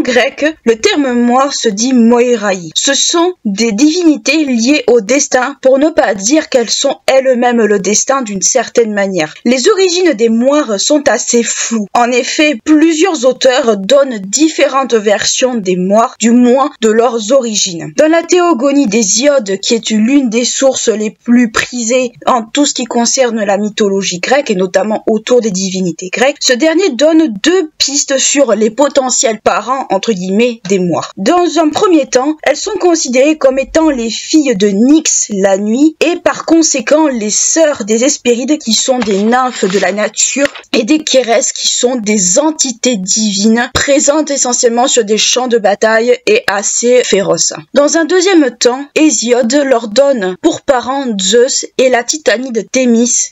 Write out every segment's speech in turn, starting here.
grec, le terme moire se dit moirai. Ce sont des divinités liées au destin, pour ne pas dire qu'elles sont elles-mêmes le destin d'une certaine manière. Les origines des moires sont assez floues. En effet, plusieurs auteurs donnent différentes versions des moires, du moins de leurs origines. Dans la Théogonie d'Hésiode, qui est l'une des sources les plus prisées en tout ce qui concerne la mythologie grecque, et notamment autour des divinités grecques, ce dernier donne deux pistes sur les potentiels parents, entre guillemets, des moires. Dans un premier temps, elles sont considérées comme étant les filles de Nyx, la nuit, et par conséquent les sœurs des Hespérides, qui sont des nymphes de la nature, et des Kérès, qui sont des entités divines, présentes essentiellement sur des champs de bataille et assez féroces. Dans un deuxième temps, Hésiode leur donne pour parents Zeus et la titanide Thémis,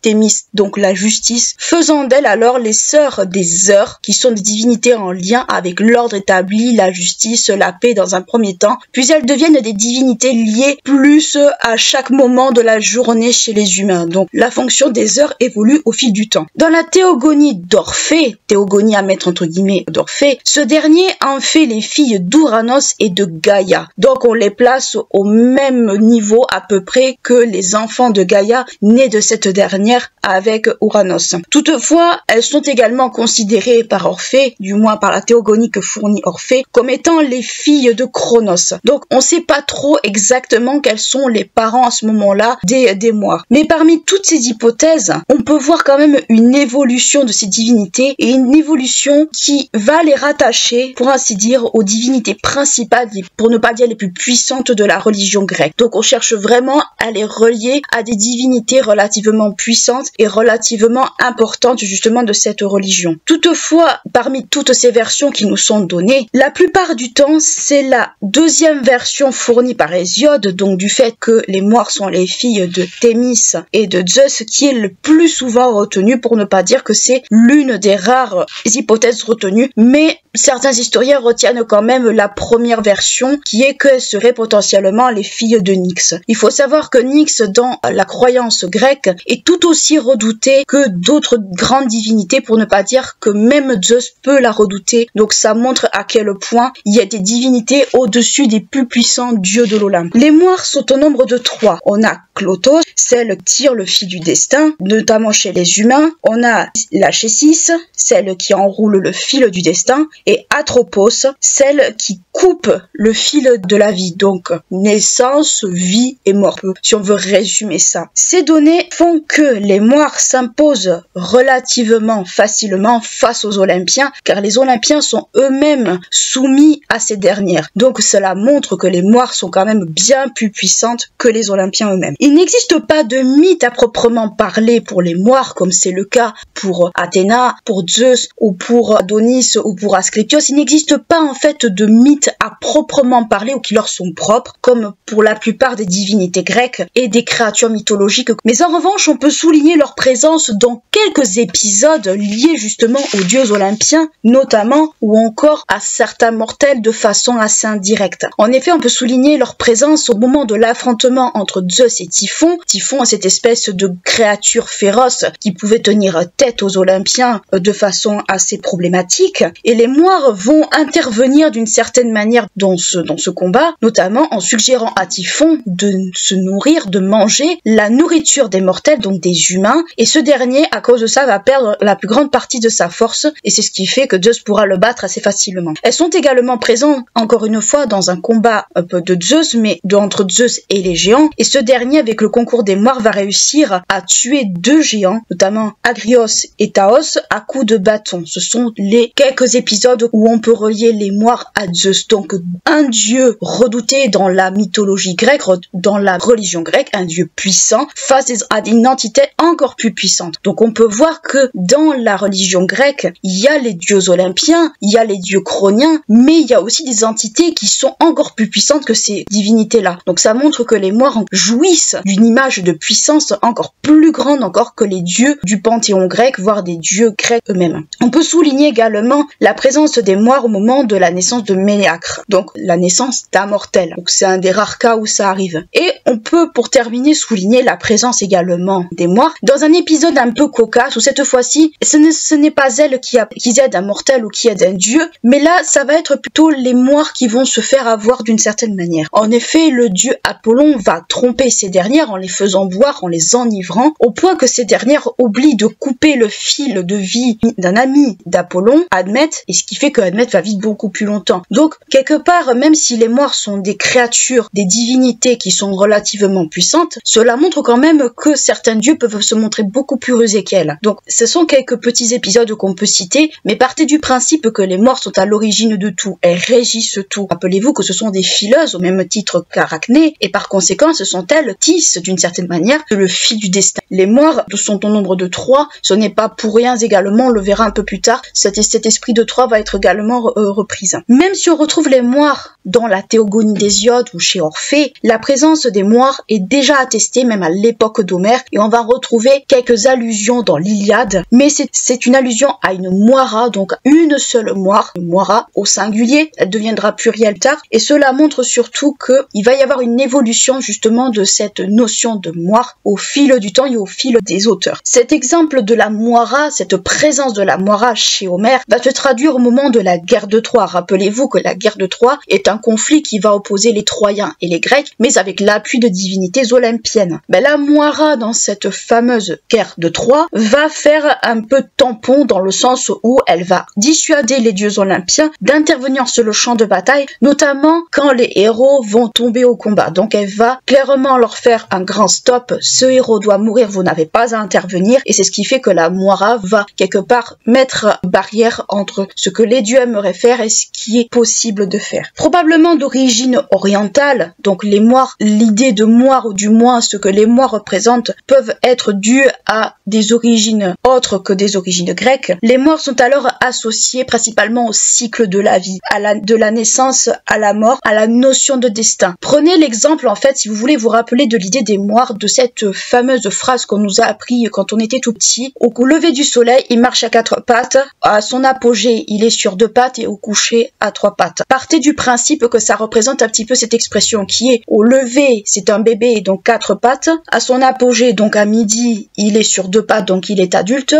donc la justice, faisant d'elles alors les sœurs des Heures, qui sont des divinités en lien avec l'ordre établi, la justice, la paix dans un premier temps, puis elles deviennent des divinités liées plus à chaque moment de la journée chez les humains. Donc la fonction des heures évolue au fil du temps. Dans la théogonie d'Orphée, théogonie à mettre entre guillemets d'Orphée, ce dernier en fait les filles d'Ouranos et de Gaïa. Donc on les place au même niveau à peu près que les enfants de Gaïa nés de cette dernière avec Ouranos. Toutefois, elles sont également considérées par Orphée, du moins par la théogonie que fournit Orphée, comme étant les filles de Cronos. Donc on ne sait pas trop exactement quels sont les parents à ce moment-là des moires. Mais parmi toutes ces hypothèses, on peut voir quand même une évolution de ces divinités et une évolution qui va les rattacher, pour ainsi dire, aux divinités principales, pour ne pas dire les plus puissantes de la religion grecque. Donc on cherche vraiment à les relier à des divinités relativement puissantes et relativement importantes justement de cette religion. Toutefois, parmi toutes ces versions qui nous sont données, la plupart du temps, c'est la deuxième version fournie par Hésiode, donc du fait que les moires sont les filles de Thémis et de Zeus, qui est le plus souvent retenue, pour ne pas dire que c'est l'une des rares hypothèses retenues, mais certains historiens retiennent quand même la première version, qui est qu'elles seraient potentiellement les filles de Nyx. Il faut savoir que Nyx, dans la croyance grecque, est tout aussi redoutée que d'autres grandes divinités, pour ne pas dire que même Zeus peut la redouter. Donc ça montre à quel point il y a des divinités au-dessus des plus puissants dieux de l'Olympe. Les moires sont au nombre de 3. On a Clotos, celle qui tire le fil du destin, notamment chez les humains. On a la Chésis, celle qui enroule le fil du destin, et Atropos, celle qui coupe le fil de la vie, donc naissance, vie et mort, si on veut résumer ça. Ces données font que les moires s'imposent relativement facilement face aux Olympiens, car les Olympiens sont eux-mêmes soumis à ces dernières. Donc cela montre que les moires sont quand même bien plus puissantes que les Olympiens eux-mêmes. Il n'existe pas de mythe à proprement parler pour les moires, comme c'est le cas pour Athéna, pour Zeus, ou pour Adonis, ou pour Asclépios. Il n'existe pas en fait de mythe à proprement parler ou qui leur sont propres, comme pour la plupart des divinités grecques et des créatures mythologiques. Mais en revanche, on peut souligner leur présence dans quelques épisodes liés justement aux dieux olympiens, notamment, ou encore à certains mortels de façon assez indirecte. En effet, on peut souligner leur présence au moment de l'affrontement entre Zeus et Typhon. Typhon est cette espèce de créature féroce qui pouvait tenir tête aux Olympiens de façon assez problématique, et les moires vont intervenir d'une certaine manière dans ce combat, notamment en suggérant à Typhon de se nourrir, de manger la nourriture des mortels, donc des humains, et ce dernier, à cause de ça, va perdre la plus grande partie de sa force, et c'est ce qui fait que Zeus pourra le battre assez facilement. Elles sont également présentes, encore une fois, dans un combat un peu de Zeus, mais entre Zeus et les géants, et ce dernier, avec le concours des moires, va réussir à tuer 2 géants, notamment Agrios et Taos, à coups de bâton. Ce sont les quelques épisodes où on peut relier les moires à Zeus, donc un dieu redouté dans la mythologie grecque, dans la religion grecque, un dieu puissant, face à une entité encore plus puissante. Donc on peut voir que dans la religion grecque, il y a les dieux olympiens, il y a les dieux chroniens, mais il y a aussi des entités qui sont encore plus puissantes que ces divinités-là. Donc ça montre que les moires jouissent d'une image de puissance encore plus grande encore que les dieux du panthéon grec, voire des dieux grecs eux-mêmes. On peut souligner également la présence des moires au moment de la naissance de Ménéacre, donc la naissance d'un mortel. Donc c'est un des rares cas où ça arrive. Et on peut, pour terminer, souligner la présence également des moires dans un épisode un peu cocasse où cette fois-ci, ce n'est pas elle qui aide un mortel ou qui aide un dieu, mais là ça va être plutôt les moires qui vont se faire avoir d'une certaine manière. En effet, le dieu Apollon va tromper ces dernières en les faisant boire, en les enivrant, au point que ces dernières oublient de couper le fil de vie d'un ami d'Apollon, Admète, et ce qui fait que Admète va vivre beaucoup plus longtemps. Donc, quelque part, même si les moires sont des créatures, des divinités qui sont relativement puissantes, cela montre quand même que certains dieux peuvent se montrer beaucoup plus rusés qu'elles. Donc, ce sont quelques petits épisodes qu'on peut citer, mais partez du principe que les moires sont à l'origine de tout, elles régissent tout. Rappelez-vous que ce sont des fileuses au même titre qu'Arachné, et par conséquent, ce sont elles tissent d'une certaine manière le fil du destin. Les moires sont au nombre de 3, ce n'est pas pour rien également, on le verra un peu plus tard, cet esprit de 3 va être également reprise. Même si on retrouve les moires dans la Théogonie d'Hésiode ou chez Orphée, la présence des moires est déjà attestée même à l'époque d'Homère, et on va retrouver quelques allusions dans l'Iliade, mais c'est une allusion à une moira, donc une seule moire, une moira au singulier, elle deviendra plurielle plus tard, et cela montre surtout qu'il va y avoir une évolution justement de cette notion de moire au fil du temps et au fil des auteurs. Cet exemple de la moira, cette présence de la moira chez Homère, va se traduire au moment de la guerre de Troie. Rappelez-vous que la guerre de Troie est un conflit qui va opposer les Troyens et les Grecs, mais avec l'appui de divinités olympiennes. La moira dans cette fameuse guerre de Troie va faire un peu tampon dans le sens où elle va dissuader les dieux olympiens d'intervenir sur le champ de bataille, notamment quand les héros vont tomber au combat. Donc elle va clairement leur faire un grand stop, ce héros doit mourir, vous n'avez pas à intervenir, et c'est ce qui fait que la moira va quelque part mettre barrière entre ce que les dieux aimeraient faire et ce qui est possible de faire. Probablement d'origine orientale, donc les moires, l'idée de moire ou du moins ce que les moires représentent peuvent être dues à des origines autres que des origines grecques. Les moires sont alors associées principalement au cycle de la vie, de la naissance à la mort, à la notion de destin. Prenez l'exemple en fait, si vous voulez vous rappeler de l'idée des moires, de cette fameuse phrase qu'on nous a appris quand on était tout petit. Au lever du soleil, il marche à 4 pattes, à son apogée, il est sur 2 pattes et au coucher à 3 pattes. Partez du principe que ça représente un petit peu cette expression qui est au lever, c'est un bébé donc 4 pattes, à son apogée donc à midi, il est sur 2 pattes donc il est adulte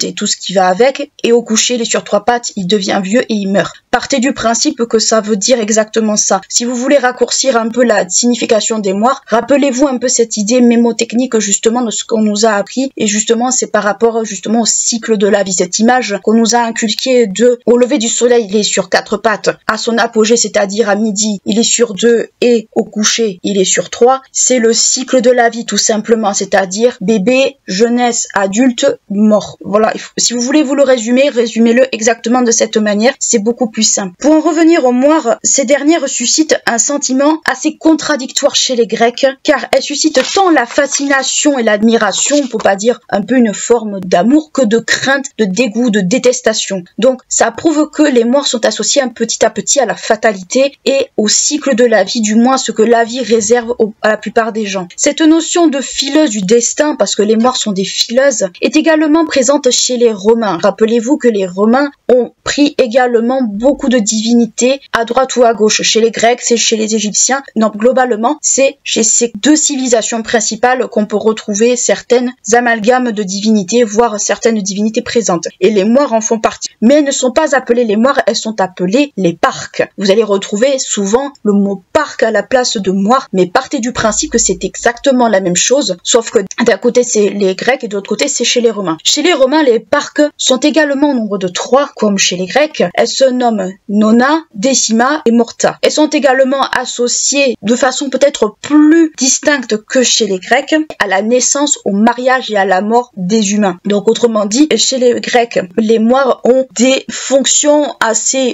et tout ce qui va avec, et au coucher il est sur 3 pattes, il devient vieux et il meurt. Partez du principe que ça veut dire exactement ça. Si vous voulez raccourcir un peu la signification des moires, rappelez-vous un peu cette idée mémotechnique justement de ce qu'on nous a appris, et justement c'est par rapport justement au cycle de la vie, cette image qu'on nous a inculquée de au lever du soleil il est sur 4 pattes, à son apogée c'est-à-dire à midi il est sur 2 et au coucher il est sur 3, c'est le cycle de la vie tout simplement, c'est-à-dire bébé, jeunesse, adulte, mort. Voilà, si vous voulez vous le résumer, résumez-le exactement de cette manière, c'est beaucoup plus simple. Pour en revenir aux moires, ces dernières suscitent un sentiment assez contradictoire chez les Grecs, car elles suscitent tant la fascination et l'admiration, pour pas dire un peu une forme d'amour, que de crainte, de dégoût, de détestation. Donc ça prouve que les moires sont associées petit à petit à la fatalité et au cycle de la vie, du moins ce que la vie réserve à la plupart des gens. Cette notion de fileuse du destin, parce que les moires sont des fileuses, est également présente chez les Romains. Rappelez-vous que les Romains ont pris également beaucoup de divinités à droite ou à gauche. Chez les Grecs, c'est chez les Égyptiens. Donc globalement, c'est chez ces deux civilisations principales qu'on peut retrouver certaines amalgames de divinités, voire certaines divinités présentes. Et les moires en font partie. Mais elles ne sont pas appelées les moires, elles sont appelées les parques. Vous allez retrouver souvent le mot parc à la place de moire, mais partez du principe que c'est exactement la même chose, sauf que d'un côté c'est les Grecs et de l'autre côté c'est chez les Romains. Chez les Romains, les parques sont également au nombre de 3, comme chez les Grecs. Elles se nomment Nona, Decima et Morta. Elles sont également associées de façon peut-être plus distincte que chez les Grecs à la naissance, au mariage et à la mort des humains. Donc autrement dit, chez les Grecs, les moires ont des fonctions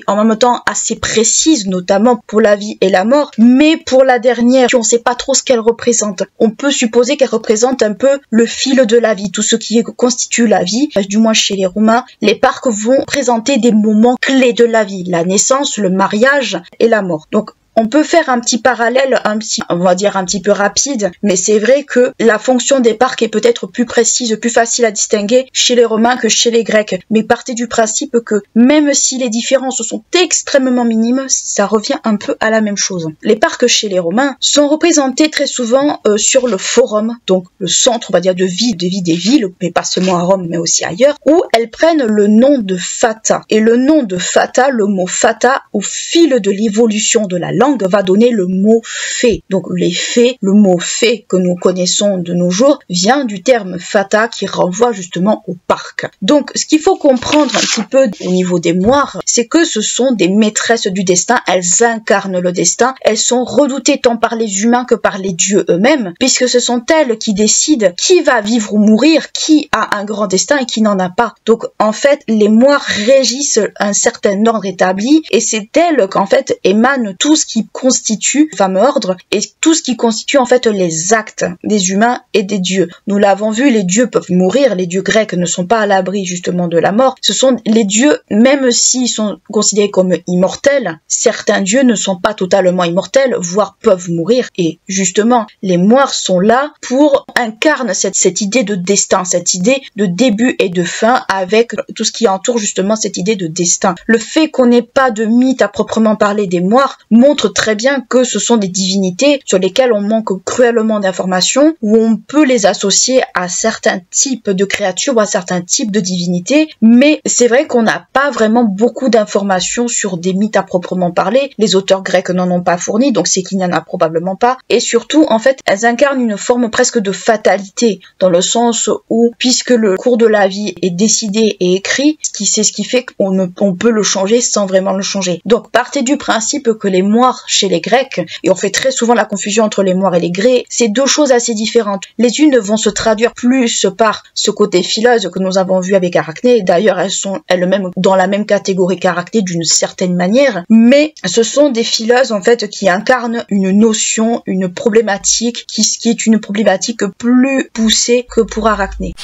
en même temps assez précises, notamment pour la vie et la mort, mais pour la dernière, on ne sait pas trop ce qu'elle représente. On peut supposer qu'elle représente un peu le fil de la vie, tout ce qui constitue la vie, du moins chez les Romains. Les parcs vont présenter des moments clés de la vie, la naissance, le mariage et la mort. Donc On peut faire un petit parallèle, on va dire un petit peu rapide, mais c'est vrai que la fonction des parcs est peut-être plus précise, plus facile à distinguer chez les Romains que chez les Grecs. Mais partez du principe que même si les différences sont extrêmement minimes, ça revient un peu à la même chose. Les parcs chez les Romains sont représentés très souvent sur le forum, donc le centre, on va dire, de vie des villes, mais pas seulement à Rome, mais aussi ailleurs, où elles prennent le nom de fata. Et le nom de fata, le mot fata, au fil de l'évolution de la langue, va donner le mot fée. Donc les fées, le mot fée que nous connaissons de nos jours, vient du terme fata qui renvoie justement au parc. Donc ce qu'il faut comprendre un petit peu au niveau des moires, c'est que ce sont des maîtresses du destin, elles incarnent le destin, elles sont redoutées tant par les humains que par les dieux eux-mêmes, puisque ce sont elles qui décident qui va vivre ou mourir, qui a un grand destin et qui n'en a pas. Donc en fait, les moires régissent un certain ordre établi, et c'est d'elles qu'en fait émane tout ce qui constitue le fameux ordre, et tout ce qui constitue en fait les actes des humains et des dieux. Nous l'avons vu, les dieux peuvent mourir, les dieux grecs ne sont pas à l'abri justement de la mort. Ce sont les dieux, même s'ils sont considérés comme immortels, certains dieux ne sont pas totalement immortels, voire peuvent mourir, et justement les moires sont là pour incarner cette idée de destin, cette idée de début et de fin, avec tout ce qui entoure justement cette idée de destin. Le fait qu'on n'ait pas de mythe à proprement parler des moires montre très bien que ce sont des divinités sur lesquelles on manque cruellement d'informations, où on peut les associer à certains types de créatures ou à certains types de divinités, mais c'est vrai qu'on n'a pas vraiment beaucoup d'informations sur des mythes à proprement parler. Les auteurs grecs n'en ont pas fourni, donc c'est qu'il n'y en a probablement pas, et surtout en fait elles incarnent une forme presque de fatalité, dans le sens où, puisque le cours de la vie est décidé et écrit, c'est ce qui fait qu'on peut le changer sans vraiment le changer. Donc partez du principe que les moires chez les Grecs, et on fait très souvent la confusion entre les moires et les grès, c'est deux choses assez différentes. Les unes vont se traduire plus par ce côté fileuse que nous avons vu avec Arachné, d'ailleurs elles sont elles-mêmes dans la même catégorie qu'Arachné d'une certaine manière, mais ce sont des fileuses en fait qui incarnent une notion, une problématique qui est une problématique plus poussée que pour Arachné.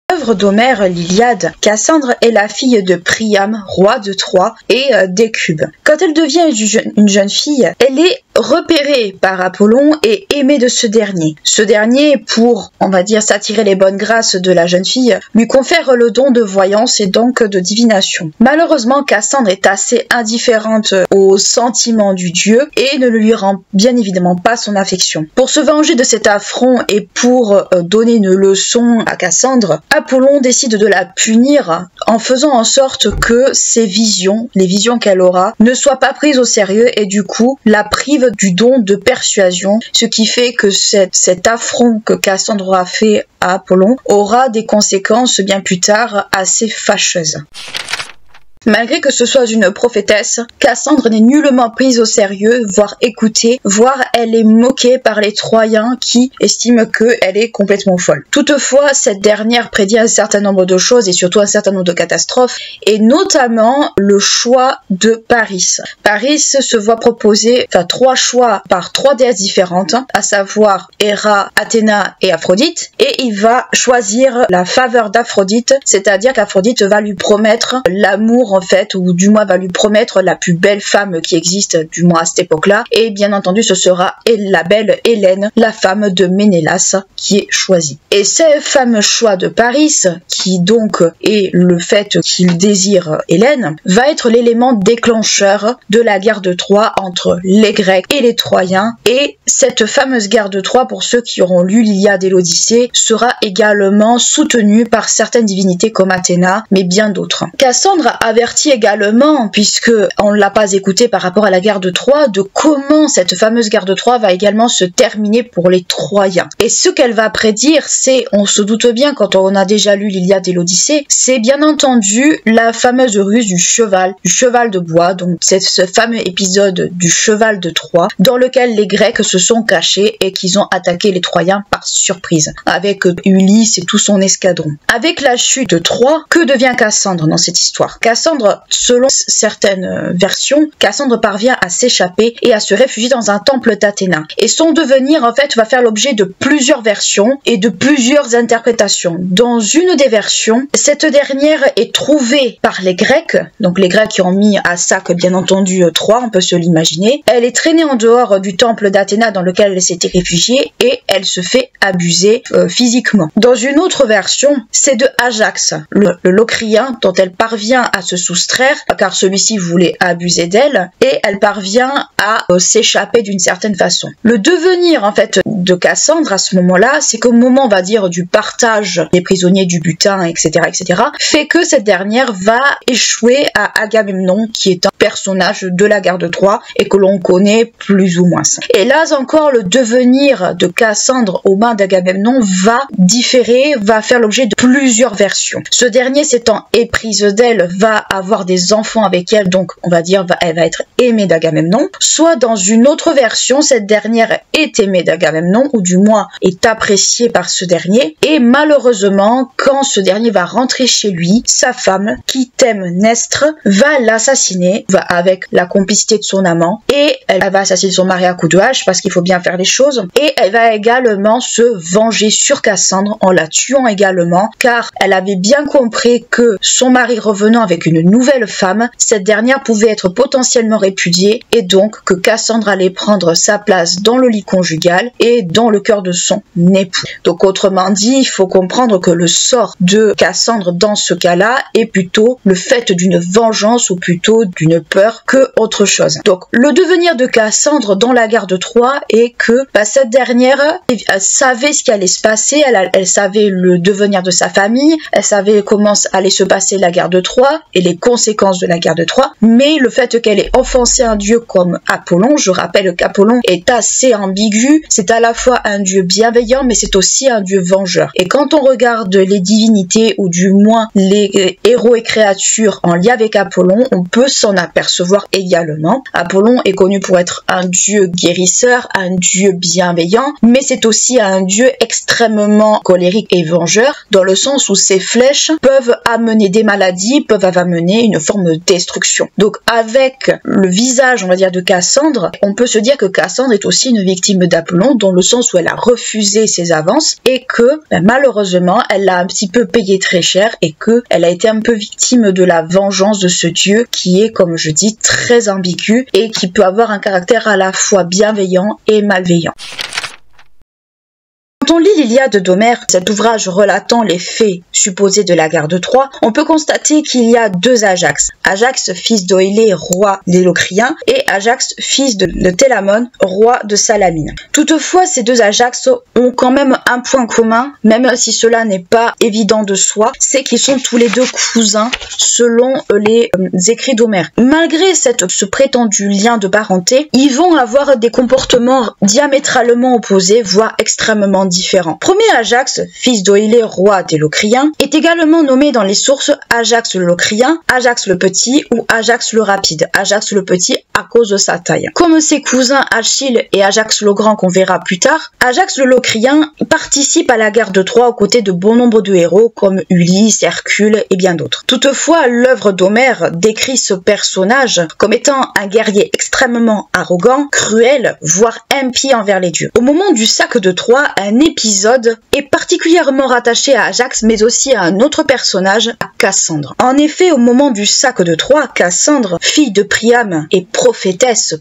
L'œuvre d'Homère, l'Iliade, Cassandre est la fille de Priam, roi de Troie, et d'Écube. Quand elle devient une jeune fille, elle est repérée par Apollon et aimée de ce dernier. Ce dernier, pour, on va dire, s'attirer les bonnes grâces de la jeune fille, lui confère le don de voyance et donc de divination. Malheureusement, Cassandre est assez indifférente aux sentiments du dieu et ne lui rend bien évidemment pas son affection. Pour se venger de cet affront et pour donner une leçon à Cassandre, Apollon décide de la punir en faisant en sorte que ses visions, les visions qu'elle aura, ne soient pas prises au sérieux et du coup la prive du don de persuasion, ce qui fait que cet affront que Cassandre a fait à Apollon aura des conséquences bien plus tard assez fâcheuses. Malgré que ce soit une prophétesse, Cassandre n'est nullement prise au sérieux, voire écoutée, voire elle est moquée par les Troyens qui estiment qu'elle est complètement folle. Toutefois, cette dernière prédit un certain nombre de choses et surtout un certain nombre de catastrophes, et notamment le choix de Paris. Paris se voit proposer 3 choix par 3 déesses différentes, à savoir Héra, Athéna et Aphrodite, et il va choisir la faveur d'Aphrodite, c'est-à-dire qu'Aphrodite va lui promettre l'amour en fait, ou du moins va lui promettre la plus belle femme qui existe, du moins à cette époque-là, et bien entendu ce sera la belle Hélène, la femme de Ménélas, qui est choisie. Et ce fameux choix de Paris, qui donc est le fait qu'il désire Hélène, va être l'élément déclencheur de la guerre de Troie entre les Grecs et les Troyens, et cette fameuse guerre de Troie, pour ceux qui auront lu l'Iliade et l'Odyssée, sera également soutenue par certaines divinités comme Athéna, mais bien d'autres. Cassandre avertit également, puisque on ne l'a pas écouté par rapport à la guerre de Troie, de comment cette fameuse guerre de Troie va également se terminer pour les Troyens. Et ce qu'elle va prédire, c'est, on se doute bien quand on a déjà lu l'Iliade et l'Odyssée, c'est bien entendu la fameuse ruse du cheval de bois, donc c'est ce fameux épisode du cheval de Troie, dans lequel les Grecs se sont cachés et qu'ils ont attaqué les Troyens par surprise, avec Ulysse et tout son escadron. Avec la chute de Troie, que devient Cassandre dans cette histoire ? Cassandre Cassandre, selon certaines versions, Cassandre parvient à s'échapper et à se réfugier dans un temple d'Athéna. Et son devenir, en fait, va faire l'objet de plusieurs versions et de plusieurs interprétations. Dans une des versions, cette dernière est trouvée par les Grecs, donc les Grecs qui ont mis à sac, bien entendu, Troie, on peut se l'imaginer. Elle est traînée en dehors du temple d'Athéna dans lequel elle s'était réfugiée et elle se fait abuser physiquement. Dans une autre version, c'est de Ajax, le Locrien, dont elle parvient à se soustraire car celui-ci voulait abuser d'elle et elle parvient à s'échapper d'une certaine façon. Le devenir en fait de Cassandre à ce moment-là, c'est qu'au moment, on va dire, du partage des prisonniers, du butin, etc., fait que cette dernière va échouer à Agamemnon, qui est un personnage de la guerre de Troie et que l'on connaît plus ou moins. Et là encore, le devenir de Cassandre aux mains d'Agamemnon va différer, va faire l'objet de plusieurs versions. Ce dernier, s'étant éprise d'elle, va avoir des enfants avec elle, donc on va dire elle va être aimée d'Agamemnon. Soit dans une autre version, cette dernière est aimée d'Agamemnon, ou du moins est appréciée par ce dernier, et malheureusement, quand ce dernier va rentrer chez lui, sa femme, qui Clytemnestre, va l'assassiner, avec la complicité de son amant, et elle va assassiner son mari à coups de hache, parce qu'il faut bien faire les choses, et elle va également se venger sur Cassandre en la tuant également, car elle avait bien compris que son mari revenant avec une nouvelle femme, cette dernière pouvait être potentiellement répudiée, et donc que Cassandre allait prendre sa place dans le lit conjugal et dans le cœur de son époux. Donc autrement dit, il faut comprendre que le sort de Cassandre dans ce cas-là est plutôt le fait d'une vengeance ou plutôt d'une peur que autre chose. Donc le devenir de Cassandre dans la guerre de Troie est que cette dernière savait ce qui allait se passer, elle savait le devenir de sa famille, elle savait comment allait se passer la guerre de Troie et les conséquences de la guerre de Troie, mais le fait qu'elle ait offensé un dieu comme Apollon, je rappelle qu'Apollon est assez ambigu, c'est à la fois un dieu bienveillant mais c'est aussi un dieu vengeur. Et quand on regarde les divinités ou du moins les héros et créatures en lien avec Apollon, on peut s'en apercevoir également. Apollon est connu pour être un dieu guérisseur, un dieu bienveillant, mais c'est aussi un dieu extrêmement colérique et vengeur, dans le sens où ses flèches peuvent amener des maladies, peuvent amener une forme de destruction. Donc avec le visage, on va dire, de Cassandre, on peut se dire que Cassandre est aussi une victime d'Apollon, dans le sens où elle a refusé ses avances et que malheureusement elle l'a un petit peu payé très cher et que elle a été un peu victime de la vengeance de ce dieu qui est, comme je dis, très ambigu et qui peut avoir un caractère à la fois bienveillant et malveillant. Quand on lit l'Iliade d'Homère, cet ouvrage relatant les faits supposés de la guerre de Troie, on peut constater qu'il y a deux Ajax. Ajax, fils d'Oïlée, roi des Locriens, et Ajax, fils de Télamon, roi de Salamine. Toutefois, ces deux Ajax ont quand même un point commun, même si cela n'est pas évident de soi, c'est qu'ils sont tous les deux cousins selon les écrits d'Homère. Malgré ce prétendu lien de parenté, ils vont avoir des comportements diamétralement opposés, voire extrêmement différents. Premier Ajax, fils d'Oïlée, roi des Locriens, est également nommé dans les sources Ajax le Locrien, Ajax le Petit ou Ajax le Rapide. Ajax le Petit à cause de sa taille. Comme ses cousins Achille et Ajax le Grand qu'on verra plus tard, Ajax le Locrien participe à la guerre de Troie aux côtés de bon nombre de héros comme Ulysse, Hercule et bien d'autres. Toutefois, l'œuvre d'Homère décrit ce personnage comme étant un guerrier extrêmement arrogant, cruel, voire impie envers les dieux. Au moment du sac de Troie, un épisode est particulièrement rattaché à Ajax, mais aussi à un autre personnage, à Cassandre. En effet, au moment du sac de Troie, Cassandre, fille de Priam et prophétesse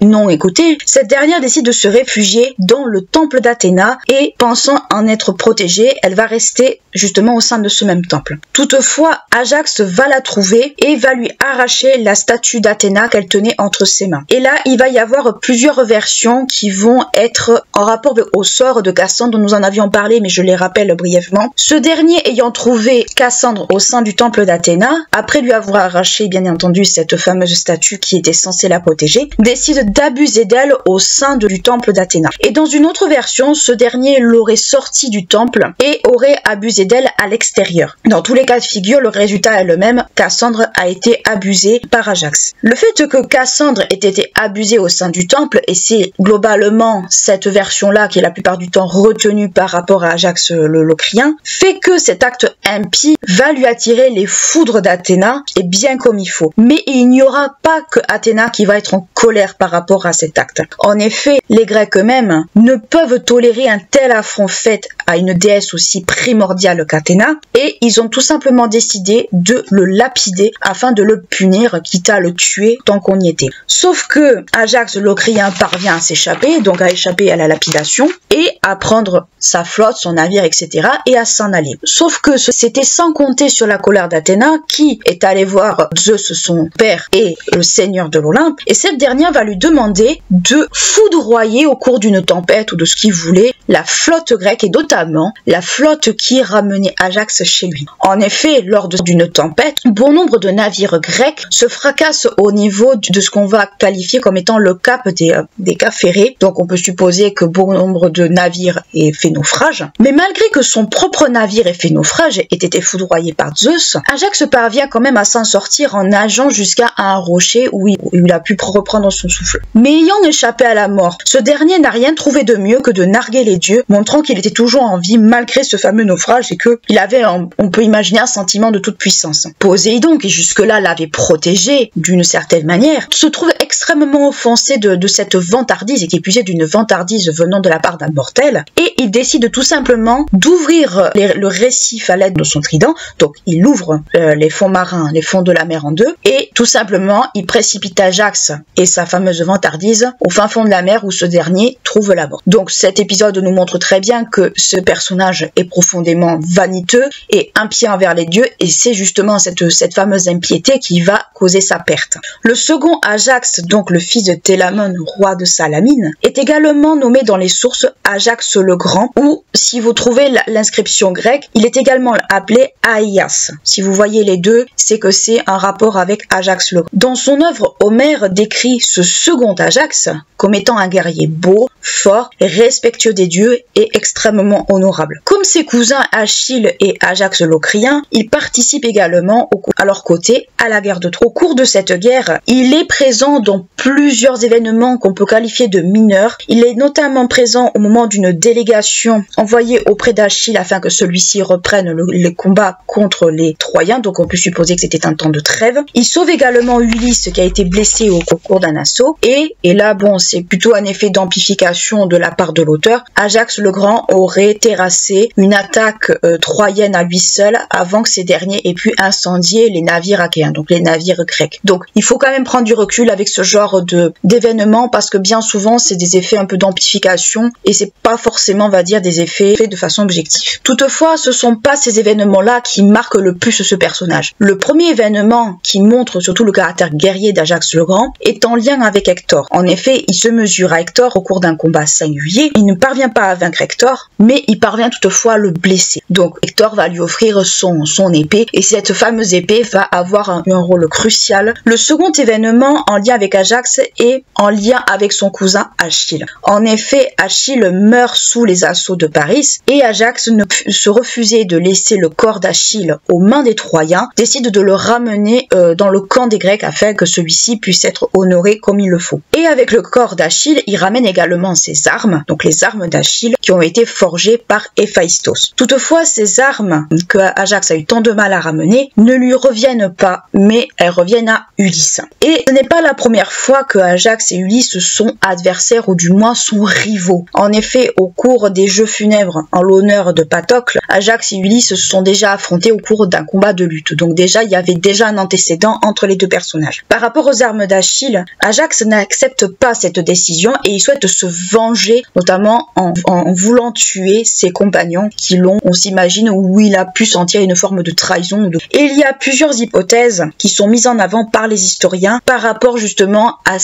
non écoutée, cette dernière décide de se réfugier dans le temple d'Athéna et, pensant en être protégée, elle va rester justement au sein de ce même temple. Toutefois, Ajax va la trouver et va lui arracher la statue d'Athéna qu'elle tenait entre ses mains. Et là, il va y avoir plusieurs versions qui vont être en rapport au sort de Cassandre dont nous en avions parlé, mais je les rappelle brièvement. Ce dernier ayant trouvé Cassandre au sein du temple d'Athéna, après lui avoir arraché bien entendu cette fameuse statue qui était censée la protéger, décide d'abuser d'elle au sein du temple d'Athéna. Et dans une autre version, ce dernier l'aurait sortie du temple et aurait abusé d'elle à l'extérieur. Dans tous les cas de figure, le résultat est le même, Cassandre a été abusée par Ajax. Le fait que Cassandre ait été abusée au sein du temple, et c'est globalement cette version-là qui est la plupart du temps retenue par rapport à Ajax le Locrien, fait que cet acte impie va lui lui attirer les foudres d'Athéna, et bien comme il faut. Mais il n'y aura pas que Athéna qui va être en colère par rapport à cet acte. En effet, les Grecs eux-mêmes ne peuvent tolérer un tel affront fait à une déesse aussi primordiale qu'Athéna, et ils ont tout simplement décidé de le lapider afin de le punir, quitte à le tuer tant qu'on y était. Sauf que Ajax le Locrien parvient à s'échapper, donc à échapper à la lapidation, et à prendre sa flotte, son navire, etc., et à s'en aller. Sauf que c'était sans compter sur la colère d'Athéna, qui est allée voir Zeus, son père, et le seigneur de l'Olympe, et cette dernière va lui demander de foudroyer au cours d'une tempête ou de ce qu'il voulait la flotte grecque, et notamment la flotte qui ramenait Ajax chez lui. En effet, lors d'une tempête, bon nombre de navires grecs se fracassent au niveau de ce qu'on va qualifier comme étant le cap des caps ferrés, donc on peut supposer que bon nombre de navires aient fait naufrage, mais malgré que son propre navire ait fait naufrage et ait été foudroyé par Zeus, Ajax parvient quand même à s'en sortir en nageant jusqu'à un rocher où il a pu reprendre son souffle. Mais ayant échappé à la mort, ce dernier n'a rien trouvé de mieux que de narguer les dieux, montrant qu'il était toujours en vie malgré ce fameux naufrage et qu'il avait, on peut imaginer, un sentiment de toute puissance. Poséidon, qui jusque-là l'avait protégé d'une certaine manière, se trouve extrêmement offensé de cette vantardise, et qui plus est d'une vantardise venant de la part d'un mortel, et il décide tout simplement d'ouvrir le récif à l'aide de son trident. Donc il ouvre les fonds marins, les fonds de la mer en deux, et tout simplement il précipite Ajax et sa fameuse vantardise au fin fond de la mer où ce dernier trouve la mort. Donc cet épisode nous montre très bien que ce personnage est profondément vaniteux et impieux envers les dieux, et c'est justement cette fameuse impiété qui va causer sa perte. Le second Ajax, donc le fils de Télamon, roi de Salamine, est également nommé dans les sources Ajax le Grand, ou si vous trouvez l'inscription grecque, il est également appelé Aïas. Si vous voyez les deux, c'est que c'est un rapport avec Ajax le Grand. Dans son œuvre, Homère décrit ce second Ajax comme étant un guerrier beau, fort, respectueux des dieux et extrêmement honorable. Comme ses cousins Achille et Ajax le Locrien, il participe également à leur côté à la guerre de Troie. Au cours de cette guerre, il est présent dans plusieurs événements qu'on peut qualifier de mineurs. Il est notamment présent au moment d'une délégation envoyée auprès d'Achille afin que celui-ci reprenne les combats contre les Troyens, donc on peut supposer que c'était un temps de trêve. Il sauve également Ulysse qui a été blessé au cours d'un assaut, et là bon, c'est plutôt un effet d'amplification de la part de l'auteur. Ajax le Grand aurait terrassé une attaque troyenne à lui seul avant que ces derniers aient pu incendier les navires achéens, donc les navires grecs. Donc il faut quand même prendre du recul avec ce genre d'événements, parce que bien souvent c'est des effets un peu d'amplification et c'est pas forcément, on va dire, des effets faits de façon objective. Toutefois, ce sont pas ces événements-là qui marquent le plus ce personnage. Le premier événement qui montre surtout le caractère guerrier d'Ajax le Grand est en lien avec Hector. En effet, il se mesure à Hector au cours d'un combat singulier. Il ne parvient pas à vaincre Hector, mais il parvient toutefois à le blesser. Donc Hector va lui offrir son épée, et cette fameuse épée va avoir un rôle crucial. Le second événement en lien avec Ajax est en lien avec son cousin Achille. En effet, Achille meurt sous les assauts de Paris, et Ajax, ne se refusait de laisser le corps d'Achille aux mains des Troyens, décide de le ramener dans le camp des Grecs afin que celui-ci puisse être honoré comme il le faut. Et avec le corps d'Achille, il ramène également ses armes, donc les armes d'Achille qui ont été forgées par Héphaïstos. Toutefois, ces armes que Ajax a eu tant de mal à ramener ne lui reviennent pas, mais elles reviennent à Ulysse. Et ce n'est pas la première fois que Ajax et Ulysse sont adversaires, ou du moins sont rivaux. En effet, au cours des jeux funèbres en l'honneur de Patocle, Ajax et Ulysse se sont déjà affrontés au cours d'un combat de lutte. Donc déjà, il y avait déjà un antécédent entre les deux personnages. Par rapport aux armes d'Achille, Ajax n'accepte pas cette décision et il souhaite se venger, notamment en voulant tuer ses compagnons qui l'ont, on s'imagine, où il a pu sentir une forme de trahison. Et il y a plusieurs hypothèses qui sont mises en avant par les historiens par rapport justement à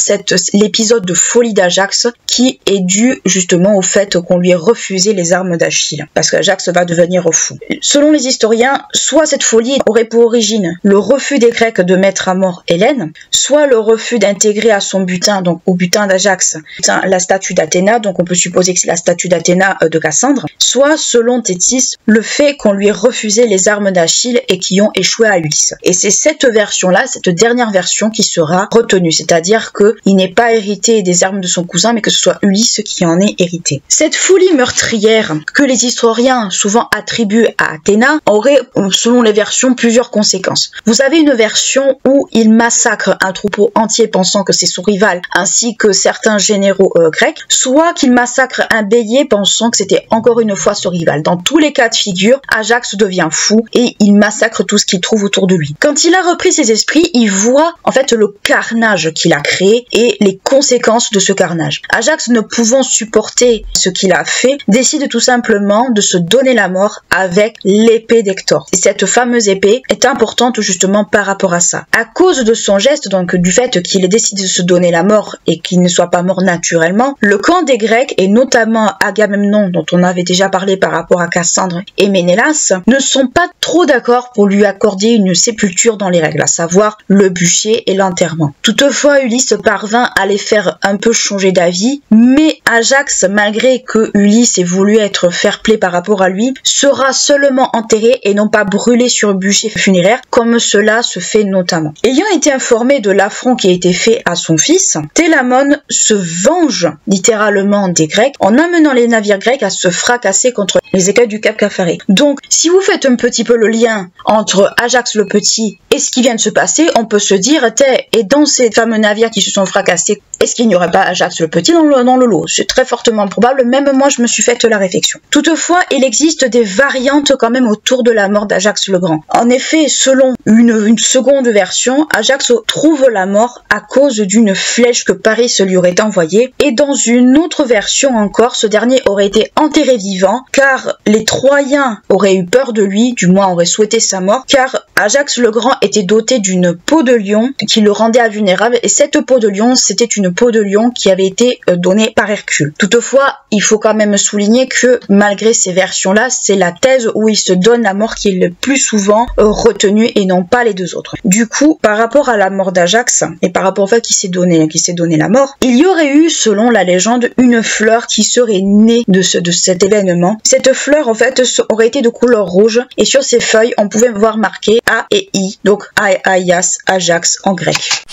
l'épisode de folie d'Ajax, qui est dû justement au fait qu'on lui ait refusé les armes d'Achille, parce qu'Ajax va devenir fou. Selon les historiens, soit cette folie aurait pour origine le refus des Grecs de mettre à mort Hélène, soit le refus d'intégrer à son butin, donc au butin d'Ajax, la statue d'Athéna, donc on peut supposer que c'est la statue d'Athéna de Cassandre, soit selon Thétis, le fait qu'on lui ait refusé les armes d'Achille et qui ont échoué à Ulysse. Et c'est cette version-là, cette dernière version qui sera retenue, c'est-à-dire qu'il n'est pas hérité des armes de son cousin, mais que ce soit Ulysse qui en ait hérité. Cette folie meurtrière que les historiens souvent attribuent à Athéna aurait, selon les versions, plusieurs conséquences. Vous avez une version où il massacre un troupeau entier pensant que c'est son rival, ainsi que certains généraux grecs, soit qu'il massacre un bélier pensant que c'était encore une fois son rival. Dans tous les cas de figure, Ajax devient fou et il massacre tout ce qu'il trouve autour de lui. Quand il a repris ses esprits, il voit en fait le carnage qu'il a créé et les conséquences de ce carnage. Ajax, ne pouvant supporter ce qu'il a fait, décide tout simplement de se donner la mort avec l'épée d'Hector. Et cette fameuse épée est importante justement par rapport à ça. À cause de son geste, donc du fait qu'il ait décidé de se donner la mort et qu'il ne soit pas mort naturellement, le camp des Grecs, et notamment Agamemnon, dont on avait déjà parlé par rapport à Cassandre et Ménélas, ne sont pas trop d'accord pour lui accorder une sépulture dans les règles, à savoir le bûcher et l'enterrement. Toutefois, Ulysse parvint à les faire un peu changer d'avis, mais Ajax, malgré que Ulysse ait voulu être fair-play par rapport à lui, sera seulement enterré et non pas brûlé sur bûcher funéraire, comme cela se fait notamment. Ayant été informé de l'affront qui a été fait à son fils, Télamon se venge littéralement des Grecs en amenant les navires grecs à se fracasser contre les écueils du Cap Capharé. Donc, si vous faites un petit peu le lien entre Ajax le Petit et ce qui vient de se passer, on peut se dire, et dans ces fameux navires qui se sont fracassés, est-ce qu'il n'y aurait pas Ajax le Petit dans le lot? C'est très fortement probable, même moi je me suis fait la réflexion. Toutefois, il existe des variantes quand même autour de la mort d'Ajax le Grand. En effet, selon une seconde version, Ajax trouve la mort à cause d'une flèche que Paris lui aurait envoyée, et dans une autre version encore, ce dernier aurait été enterré vivant, car les Troyens auraient eu peur de lui, du moins auraient souhaité sa mort, car Ajax le Grand était doté d'une peau de lion qui le rendait invulnérable, et cette peau de lion, c'était une peau de lion qui avait été donnée par Hercule. Toutefois, il faut quand même souligner que malgré ces versions-là, c'est la thèse où il se donne la mort qui est le plus souvent retenue et non pas les deux autres. Du coup, par rapport à la mort d'Ajax et par rapport au fait qu'il s'est donné la mort, il y aurait eu, selon la légende, une fleur qui serait née de cet événement. Cette fleur, en fait, aurait été de couleur rouge et sur ses feuilles, on pouvait voir marqué A et I, donc Aias, Ajax en grec.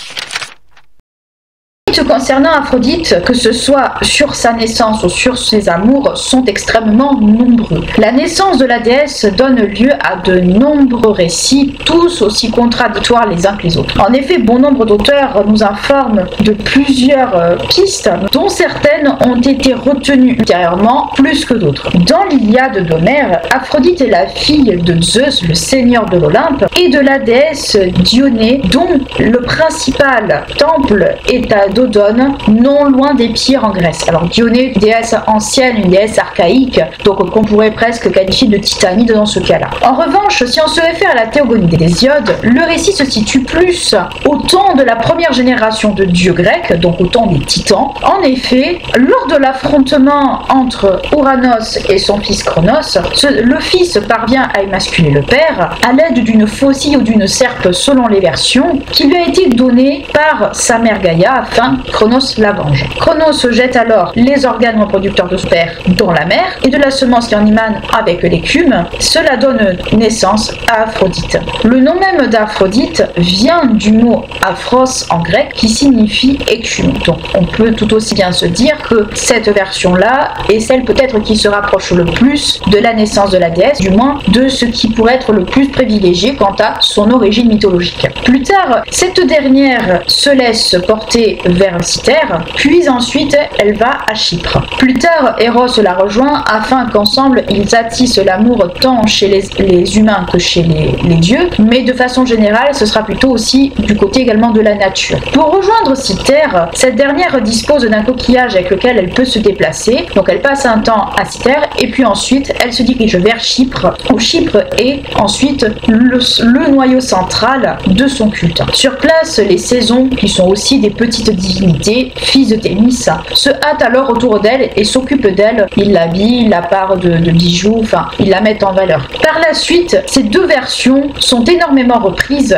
Concernant Aphrodite, que ce soit sur sa naissance ou sur ses amours, sont extrêmement nombreux. La naissance de la déesse donne lieu à de nombreux récits, tous aussi contradictoires les uns que les autres. En effet, bon nombre d'auteurs nous informent de plusieurs pistes, dont certaines ont été retenues ultérieurement plus que d'autres. Dans l'Iliade d'Homère, Aphrodite est la fille de Zeus, le seigneur de l'Olympe, et de la déesse Dionée, dont le principal temple est à Dodone, non loin des Pyres en Grèce. Alors Dionée, une déesse ancienne, une déesse archaïque, donc qu'on pourrait presque qualifier de titanide dans ce cas-là. En revanche, si on se réfère à la théogonie d'Hésiode, le récit se situe plus au temps de la première génération de dieux grecs, donc au temps des titans. En effet, lors de l'affrontement entre Ouranos et son fils Cronos, le fils parvient à émasculer le père à l'aide d'une faucille ou d'une serpe selon les versions, qui lui a été donnée par sa mère Gaïa afin Cronos la venge. Cronos jette alors les organes reproducteurs de son père dans la mer et de la semence qui en émane avec l'écume. Cela donne naissance à Aphrodite. Le nom même d'Aphrodite vient du mot aphros en grec qui signifie écume. Donc on peut tout aussi bien se dire que cette version-là est celle peut-être qui se rapproche le plus de la naissance de la déesse, du moins de ce qui pourrait être le plus privilégié quant à son origine mythologique. Plus tard, cette dernière se laisse porter vers Cythère, puis ensuite elle va à Chypre. Plus tard, Eros la rejoint afin qu'ensemble ils attissent l'amour tant chez les humains que chez les dieux, mais de façon générale ce sera plutôt aussi du côté également de la nature. Pour rejoindre Cythère, cette dernière dispose d'un coquillage avec lequel elle peut se déplacer, donc elle passe un temps à Cythère et puis ensuite elle se dirige vers Chypre, où Chypre est ensuite le noyau central de son culte. Sur place, les saisons, qui sont aussi des petites divinité, fils de Thémis, se hâte alors autour d'elle et s'occupe d'elle. Il l'habille, il la part de bijoux, enfin, il la met en valeur. Par la suite, ces deux versions sont énormément reprises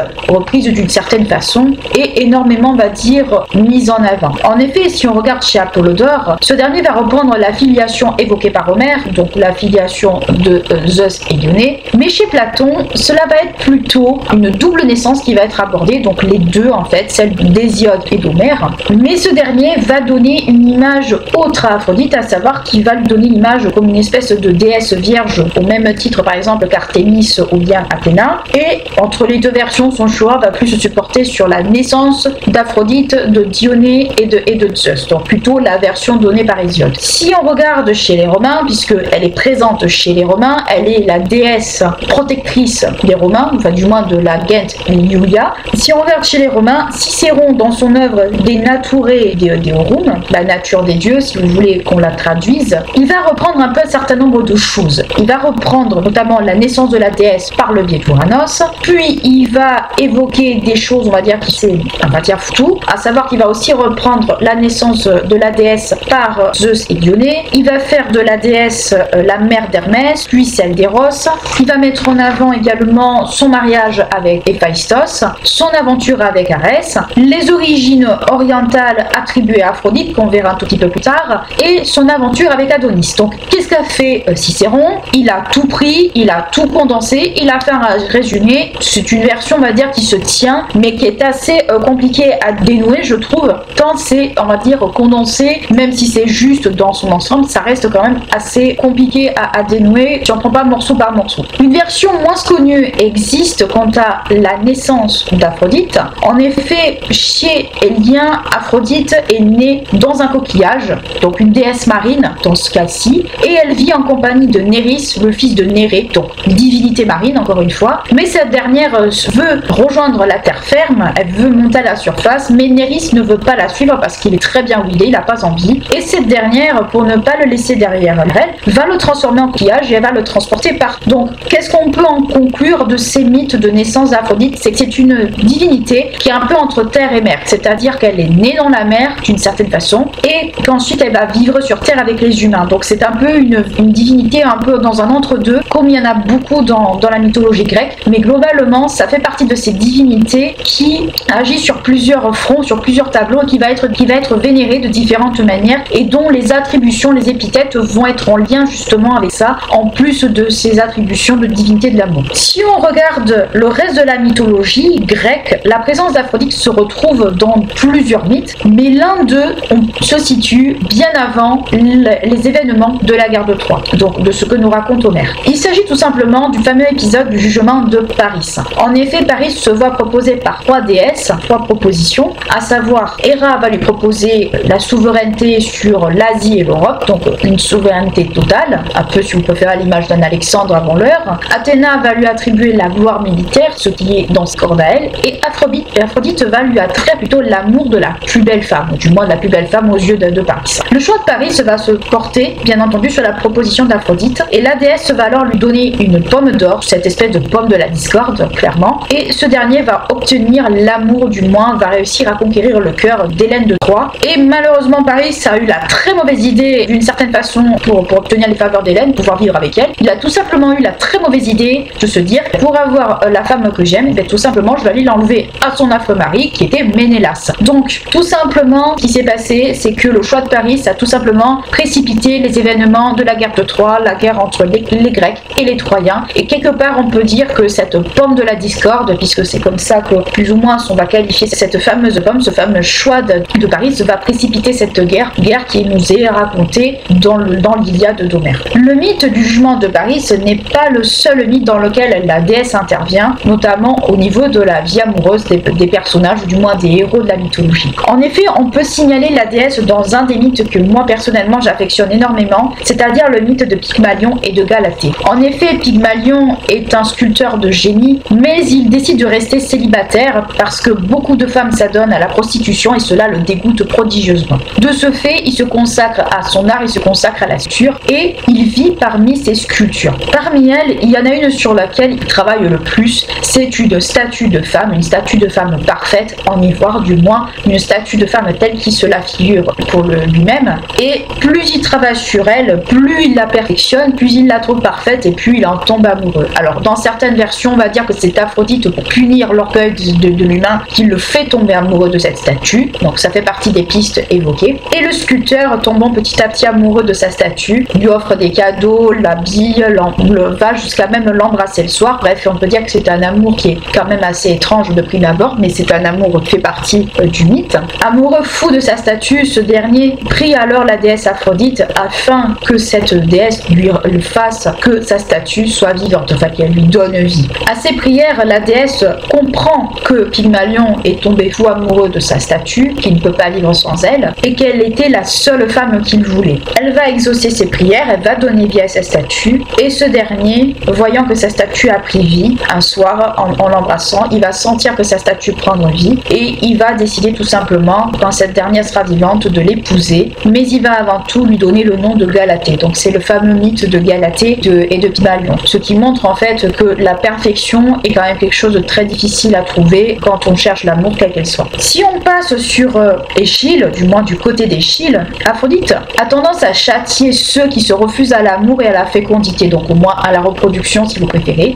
d'une certaine façon et énormément, on va dire, mises en avant. En effet, si on regarde chez Apollodore, ce dernier va reprendre la filiation évoquée par Homère, donc la filiation de Zeus et Dionée, mais chez Platon, cela va être plutôt une double naissance qui va être abordée, donc les deux en fait, celle d'Hésiode et d'Homère, mais ce dernier va donner une image autre à Aphrodite, à savoir qu'il va lui donner l'image comme une espèce de déesse vierge, au même titre par exemple qu'Artémis ou bien Athéna, et entre les deux versions, son choix va plus se supporter sur la naissance d'Aphrodite, de Dionée et de Zeus, donc plutôt la version donnée par Hésiode. Si on regarde chez les Romains, puisqu'elle est présente chez les Romains, elle est la déesse protectrice des Romains, enfin du moins de la gente Iulia. Si on regarde chez les Romains, Cicéron dans son œuvre De Nature Deorum, la nature des dieux, si vous voulez qu'on la traduise, il va reprendre un peu un certain nombre de choses. Il va reprendre notamment la naissance de la déesse par le biais d'Uranos, puis il va évoquer des choses, on va dire, tout, à savoir qu'il va aussi reprendre la naissance de la déesse par Zeus et Dionée. Il va faire de la déesse la mère d'Hermès, puis celle d'Eros. Il va mettre en avant également son mariage avec Héphaïstos, son aventure avec Arès, les origines orientales attribuées à Aphrodite, qu'on verra un tout petit peu plus tard, et son aventure avec Adonis. Donc, qu'est-ce qu'a fait Cicéron? Il a tout pris, il a tout condensé, il a fait un résumé. C'est une version, on va dire, qui se tient, mais qui est assez compliquée à dénouer, je trouve, tant c'est, on va dire, condensé, même si c'est juste dans son ensemble, ça reste quand même assez compliqué à dénouer, si on prend pas morceau par morceau. Une version moins connue existe quant à la naissance d'Aphrodite. En effet, chez Élien, Aphrodite est née dans un coquillage, donc une déesse marine dans ce cas-ci, et elle vit en compagnie de Néris, le fils de Nérée, donc divinité marine encore une fois, mais cette dernière veut rejoindre la terre ferme, elle veut monter à la surface, mais Néris ne veut pas la suivre parce qu'il est très bien où il n'a pas envie, et cette dernière, pour ne pas le laisser derrière elle, va le transformer en coquillage et elle va le transporter partout. Donc, qu'est-ce qu'on peut en conclure de ces mythes de naissance d'Aphrodite? C'est que c'est une divinité qui est un peu entre terre et mer, c'est-à-dire qu'elle est née dans la mer d'une certaine façon, et qu'ensuite elle va vivre sur terre avec les humains. Donc c'est un peu une divinité un peu dans un entre-deux, comme il y en a beaucoup dans la mythologie grecque, mais globalement ça fait partie de ces divinités qui agit sur plusieurs fronts, sur plusieurs tableaux, et qui va être vénérée de différentes manières, et dont les attributions, les épithètes vont être en lien justement avec ça, en plus de ces attributions de divinité de l'amour. Si on regarde le reste de la mythologie grecque, la présence d'Aphrodite se retrouve dans plusieurs mythes, mais l'un d'eux se situe bien avant les événements de la guerre de Troie, donc de ce que nous raconte Homère. Il s'agit tout simplement du fameux épisode du jugement de Paris. En effet, Paris se voit proposer par trois déesses, trois propositions, à savoir Héra va lui proposer la souveraineté sur l'Asie et l'Europe, donc une souveraineté totale, un peu si on peut faire à l'image d'un Alexandre avant l'heure. Athéna va lui attribuer la gloire militaire, ce qui est dans ce corps à elle, et Aphrodite va lui attribuer plutôt l'amour de la plus belle femme, du moins de la plus belle femme aux yeux de Paris. Le choix de Paris va se porter, bien entendu, sur la proposition d'Aphrodite, et la déesse va alors lui donner une pomme d'or, cette espèce de pomme de la discorde, clairement, et ce dernier va obtenir l'amour, du moins, va réussir à conquérir le cœur d'Hélène de Troie, et malheureusement Paris a eu la très mauvaise idée, d'une certaine façon, pour obtenir les faveurs d'Hélène, pouvoir vivre avec elle. Il a tout simplement eu la très mauvaise idée de se dire, pour avoir la femme que j'aime, tout simplement je vais aller l'enlever à son affreux mari qui était Ménélas. Donc tout simplement ce qui s'est passé, c'est que le choix de Paris a tout simplement précipité les événements de la guerre de Troie, la guerre entre les Grecs et les Troyens, et quelque part on peut dire que cette pomme de la discorde, puisque c'est comme ça que plus ou moins on va qualifier cette fameuse pomme, ce fameux choix de Paris va précipiter cette guerre qui nous est racontée dans l'Iliade d'Homère. Le mythe du jugement de Paris n'est pas le seul mythe dans lequel la déesse intervient, notamment au niveau de la vie amoureuse des personnages, ou du moins des héros de la mythologie. En effet, on peut signaler la déesse dans un des mythes que moi personnellement j'affectionne énormément, c'est-à-dire le mythe de Pygmalion et de Galatée. En effet, Pygmalion est un sculpteur de génie, mais il décide de rester célibataire parce que beaucoup de femmes s'adonnent à la prostitution et cela le dégoûte prodigieusement. De ce fait, il se consacre à son art, il se consacre à la sculpture et il vit parmi ses sculptures. Parmi elles, il y en a une sur laquelle il travaille le plus, c'est une statue de femme parfaite en ivoire, du moins une statue de femme telle qu'il se la figure pour lui-même. Et plus il travaille sur elle, plus il la perfectionne, plus il la trouve parfaite et plus il en tombe amoureux. Alors dans certaines versions, on va dire que c'est Aphrodite pour punir l'orgueil de l'humain qui le fait tomber amoureux de cette statue. Donc ça fait partie des pistes évoquées. Et le sculpteur, tombant petit à petit amoureux de sa statue, lui offre des cadeaux, l'habille, va jusqu'à même l'embrasser le soir. Bref, on peut dire que c'est un amour qui est quand même assez étrange de prime abord, mais c'est un amour qui fait partie du mythe. Amoureux fou de sa statue, ce dernier prie alors la déesse Aphrodite afin que cette déesse lui fasse que sa statue soit vivante, enfin qu'elle lui donne vie. À ses prières, la déesse comprend que Pygmalion est tombé fou amoureux de sa statue, qu'il ne peut pas vivre sans elle, et qu'elle était la seule femme qu'il voulait. Elle va exaucer ses prières, elle va donner vie à sa statue, et ce dernier, voyant que sa statue a pris vie, un soir, en l'embrassant, il va sentir que sa statue prend vie, et il va décider tout simplement, quand cette dernière sera vivante, de l'épouser, mais il va avant tout lui donner le nom de Galatée. Donc c'est le fameux mythe de Galatée et de Pygmalion, ce qui montre en fait que la perfection est quand même quelque chose de très difficile à trouver quand on cherche l'amour quelle qu'elle soit. Si on passe sur Échille, du moins du côté d'Échille, Aphrodite a tendance à châtier ceux qui se refusent à l'amour et à la fécondité, donc au moins à la reproduction si vous préférez.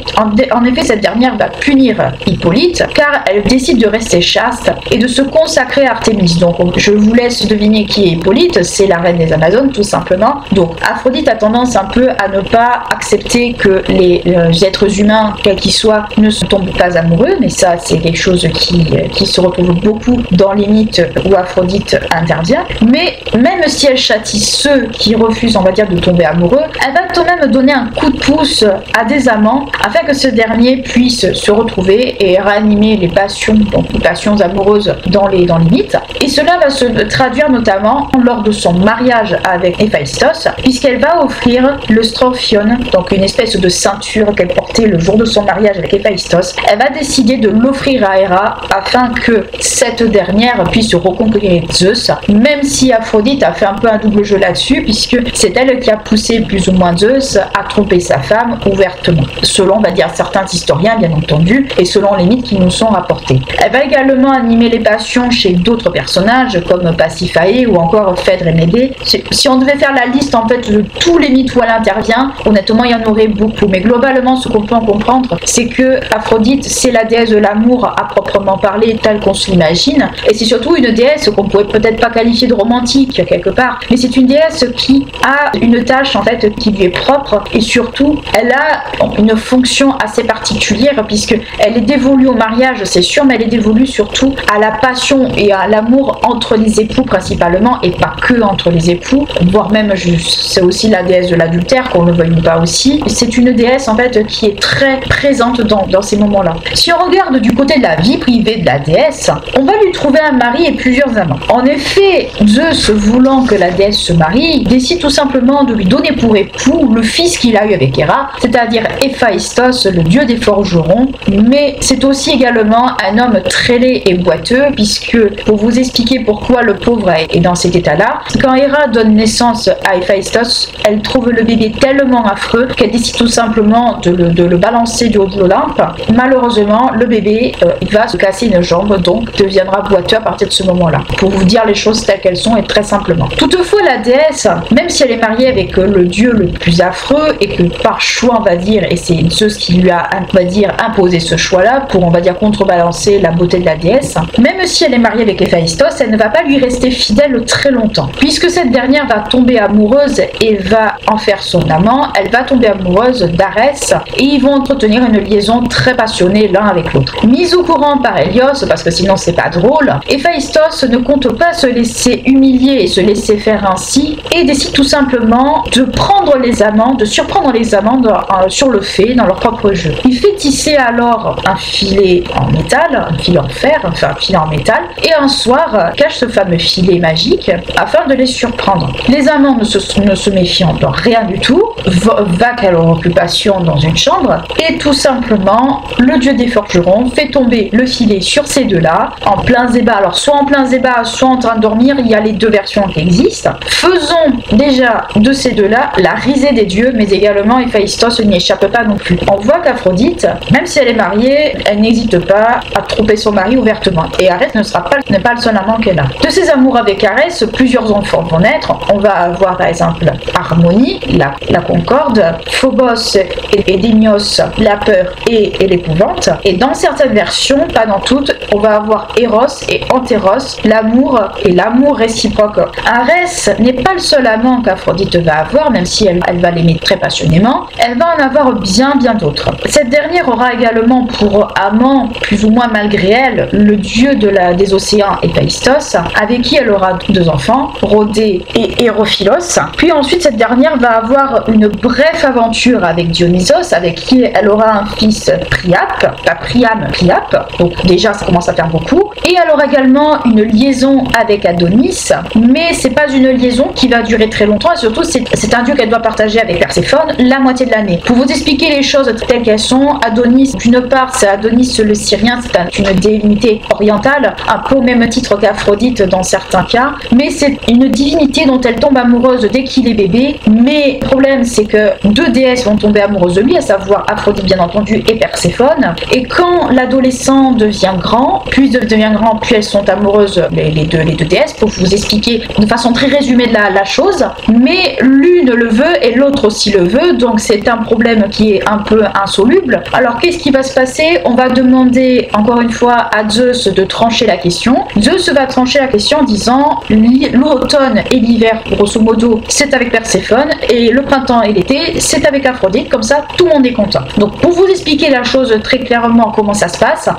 En effet, cette dernière va punir Hippolyte car elle décide de rester chaste et de se consacrer à Artémis. Donc je vous laisse deviner qui est Hippolyte, c'est la reine des Amazones tout simplement. Donc Aphrodite a tendance un peu à ne pas accepter que les êtres humains, quels qu'ils soient, ne se tombent pas amoureux, mais ça c'est quelque chose qui se retrouve beaucoup dans les mythes où Aphrodite intervient. Mais même si elle châtie ceux qui refusent, on va dire, de tomber amoureux, elle va tout de même donner un coup de pouce à des amants afin que ce dernier puisse se retrouver et ranimer les passions, donc les passions amoureuses dans les mythes. Et cela va se traduire notamment lors de son mariage avec Héphaïstos, puisqu'elle va offrir le strophion, donc une espèce de ceinture qu'elle portait le jour de son mariage avec Héphaïstos. Elle va décider de l'offrir à Héra afin que cette dernière puisse reconquérir Zeus, même si Aphrodite a fait un peu un double jeu là-dessus, puisque c'est elle qui a poussé plus ou moins Zeus à tromper sa femme ouvertement, selon, on va dire, certains historiens bien entendu, et selon les mythes qui nous sont rapportés. Elle va également animer les passions chez d'autres personnages comme Pasiphae ou encore Phèdre et Médée. Si on devait faire la liste en fait de tous les mythes où elle intervient, honnêtement il y en aurait beaucoup, mais globalement ce qu'on peut en comprendre c'est que Aphrodite c'est la déesse de l'amour à proprement parler telle qu'on s'imagine, et c'est surtout une déesse qu'on pourrait peut-être pas qualifier de romantique quelque part, mais c'est une déesse qui a une tâche en fait qui lui est propre, et surtout elle a une fonction assez particulière puisque elle est dévolue au mariage c'est sûr, mais elle est dévolue surtout à la passion et à l'amour entre les époux principalement, et pas que entre les époux, voire même c'est aussi la déesse de l'adultère, qu'on ne veuille ou pas aussi. C'est une déesse en fait qui est très présente dans ces moments-là. Si on regarde du côté de la vie privée de la déesse, on va lui trouver un mari et plusieurs amants. En effet, Zeus, voulant que la déesse se marie, décide tout simplement de lui donner pour époux le fils qu'il a eu avec Héra, c'est-à-dire Héphaïstos, le dieu des forgerons, mais c'est aussi également un homme très laid et boiteux, puisque pour vous expliquer pourquoi le pauvre est dans cet état-là, quand Héra donne naissance à Héphaïstos, elle trouve le bébé tellement affreux qu'elle décide tout simplement de le balancer du haut de l'Olympe. Malheureusement, le bébé il va se casser une jambe, donc deviendra boiteux à partir de ce moment-là. Pour vous dire les choses telles qu'elles sont et très simplement. Toutefois, la déesse, même si elle est mariée avec le dieu le plus affreux et que par choix, on va dire, et c'est Zeus qui lui a, on va dire, imposé ce choix-là pour, on va dire, contrebalancer la beauté de la déesse, même si elle est mariée avec Héphaïstos, elle ne va pas lui rester fidèle très longtemps, puisque cette dernière va tomber amoureuse et va en faire son amant. Elle va tomber amoureuse d'Arès et ils vont entretenir une liaison très passionnée l'un avec l'autre. Mise au courant par Hélios, parce que sinon c'est pas drôle, Héphaïstos ne compte pas se laisser humilier et se laisser faire ainsi, et décide tout simplement de prendre les amants, de surprendre les amants sur le fait, dans leur propre jeu. Il fait tisser alors un filet en métal, un filet en fer, enfin un filet en métal, et un soir cache ce fameux filet magique afin de les surprendre. Les amants ne se méfiant de rien du tout, vaquent à leur occupation dans une chambre, et tout simplement le dieu des forgerons fait tomber le filet sur ces deux-là en plein zébat. Alors soit en plein zébat, soit en train de dormir, il y a les deux versions qui existent. Faisons déjà de ces deux-là la risée des dieux, mais également Héphaïstos n'y échappe pas non plus. On voit qu'Aphrodite, même si elle est mariée, elle n'hésite pas à tromper son mari ouvertement, et Arès ne sera n'est pas le seul amant qu'elle a. De ses amours avec Arès, plusieurs enfants vont naître. On va avoir par exemple Harmonie, la concorde, Phobos et Démios, la peur et l'épouvante. Et dans certaines versions, pas dans toutes, on va avoir Eros et Antéros, l'amour et l'amour réciproque. Arès n'est pas le seul amant qu'Aphrodite va avoir, même si elle va l'aimer très passionnément. Elle va en avoir bien d'autres. Cette dernière aura également pour amant, plus ou moins malgré elle, le dieu des océans Héphaïstos, avec qui elle aura 2 enfants, Rhodé et Hérophilos. Puis ensuite, cette dernière va avoir une brève aventure avec Dionysos, avec qui elle aura un fils Priape, pas Priam, Priape. Donc déjà, ça commence à faire beaucoup. Et elle aura également une liaison avec Adonis, mais c'est pas une liaison qui va durer très longtemps, et surtout, c'est un dieu qu'elle doit partager avec Perséphone la moitié de l'année. Pour vous expliquer les choses telles qu'elles sont, Adonis, d'une part, c'est Adonis le Syrien, c'est une divinité orientale, un peu au même titre qu'Aphrodite dans certains cas, mais c'est une divinité dont elle tombe amoureuse dès qu'il est bébé. Mais le problème, c'est que 2 déesses vont tomber amoureuses de lui, à savoir Aphrodite bien entendu et Perséphone. Et quand l'adolescent devient grand, plus il devient grand, plus elles sont amoureuses, les deux déesses, pour vous expliquer de façon très résumée de la chose. Mais l'une le veut et l'autre aussi le veut, donc c'est un problème qui est un peu insoluble. Alors qu'est-ce qui va se passer? On va demander encore une fois à Zeus de trancher la question. Zeus va trancher la question en disant l'automne et l'hiver, grosso modo, c'est avec Perséphone, et le printemps et l'été, c'est avec Aphrodite. Comme ça, tout le monde est content. Donc pour vous expliquer la chose très clairement comment ça se passe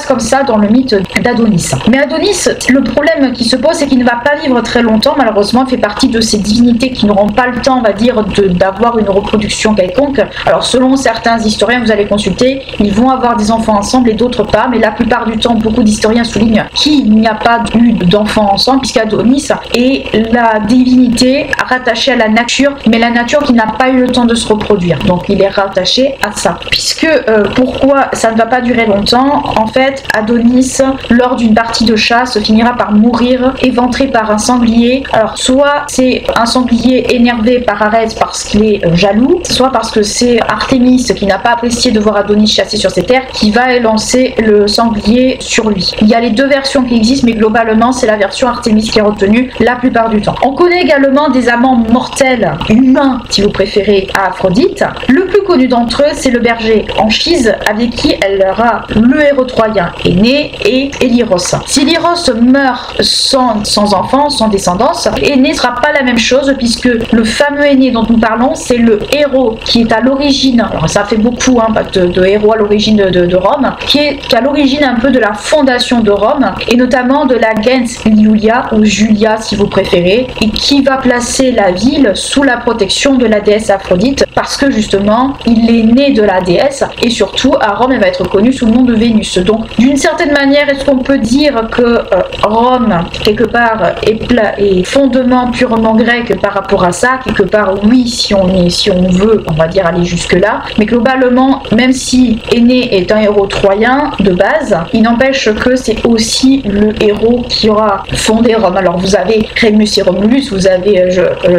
comme ça dans le mythe d'Adonis. Mais Adonis, le problème qui se pose, c'est qu'il ne va pas vivre très longtemps. Malheureusement, il fait partie de ces divinités qui n'auront pas le temps, on va dire, d'avoir une reproduction quelconque. Alors selon certains historiens, vous allez consulter, ils vont avoir des enfants ensemble et d'autres pas, mais la plupart du temps, beaucoup d'historiens soulignent qu'il n'y a pas eu d'enfants ensemble, puisqu'Adonis est la divinité rattachée à la nature, mais la nature qui n'a pas eu le temps de se reproduire. Donc il est rattaché à ça. Puisque, pourquoi ça ne va pas durer longtemps? En fait, Adonis, lors d'une partie de chasse, finira par mourir, éventré par un sanglier. Alors soit c'est un sanglier énervé par Arès parce qu'il est jaloux, soit parce que c'est Artémis qui n'a pas apprécié de voir Adonis chasser sur ses terres qui va lancer le sanglier sur lui. Il y a les 2 versions qui existent, mais globalement c'est la version Artémis qui est retenue la plupart du temps. On connaît également des amants mortels, humains si vous préférez, à Aphrodite. Le plus connu d'entre eux, c'est le berger Anchise, avec qui elle aura le héros troyen Énée et Héliros. Si Héliros meurt sans enfant, sans descendance, Énée ne sera pas la même chose, puisque le fameux Énée dont nous parlons, c'est le héros qui est à l'origine, alors ça fait beaucoup de héros à l'origine de Rome, qui est à l'origine un peu de la fondation de Rome, et notamment de la gens Iulia, ou Julia si vous préférez, et qui va placer la ville sous la protection de la déesse Aphrodite, parce que justement, il est né de la déesse, et surtout, à Rome, elle va être connue sous le nom de Vénus. Donc, d'une certaine manière, est-ce qu'on peut dire que Rome, quelque part, est fondement purement grec par rapport à ça? Quelque part, oui, si on veut, on va dire aller jusque-là, mais globalement, même si Énée est un héros troyen de base, il n'empêche que c'est aussi le héros qui aura fondé Rome. Alors vous avez Rémus et Romulus, vous avez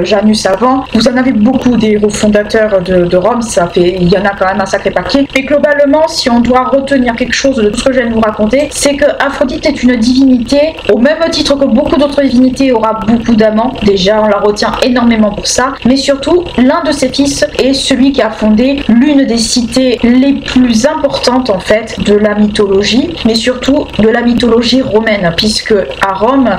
Janus avant, vous en avez beaucoup des héros fondateurs de Rome, il y en a quand même un sacré paquet. Mais globalement, si on doit retenir quelque chose de tout ce que je viens de vous raconter, c'est que Aphrodite est une divinité, au même titre que beaucoup d'autres divinités, aura beaucoup d'amants. Déjà, on la retient énormément pour ça, mais surtout, l'un de ses fils est celui qui a fondé l'une des cités les plus importantes en fait de la mythologie, mais surtout de la mythologie romaine, puisque à Rome,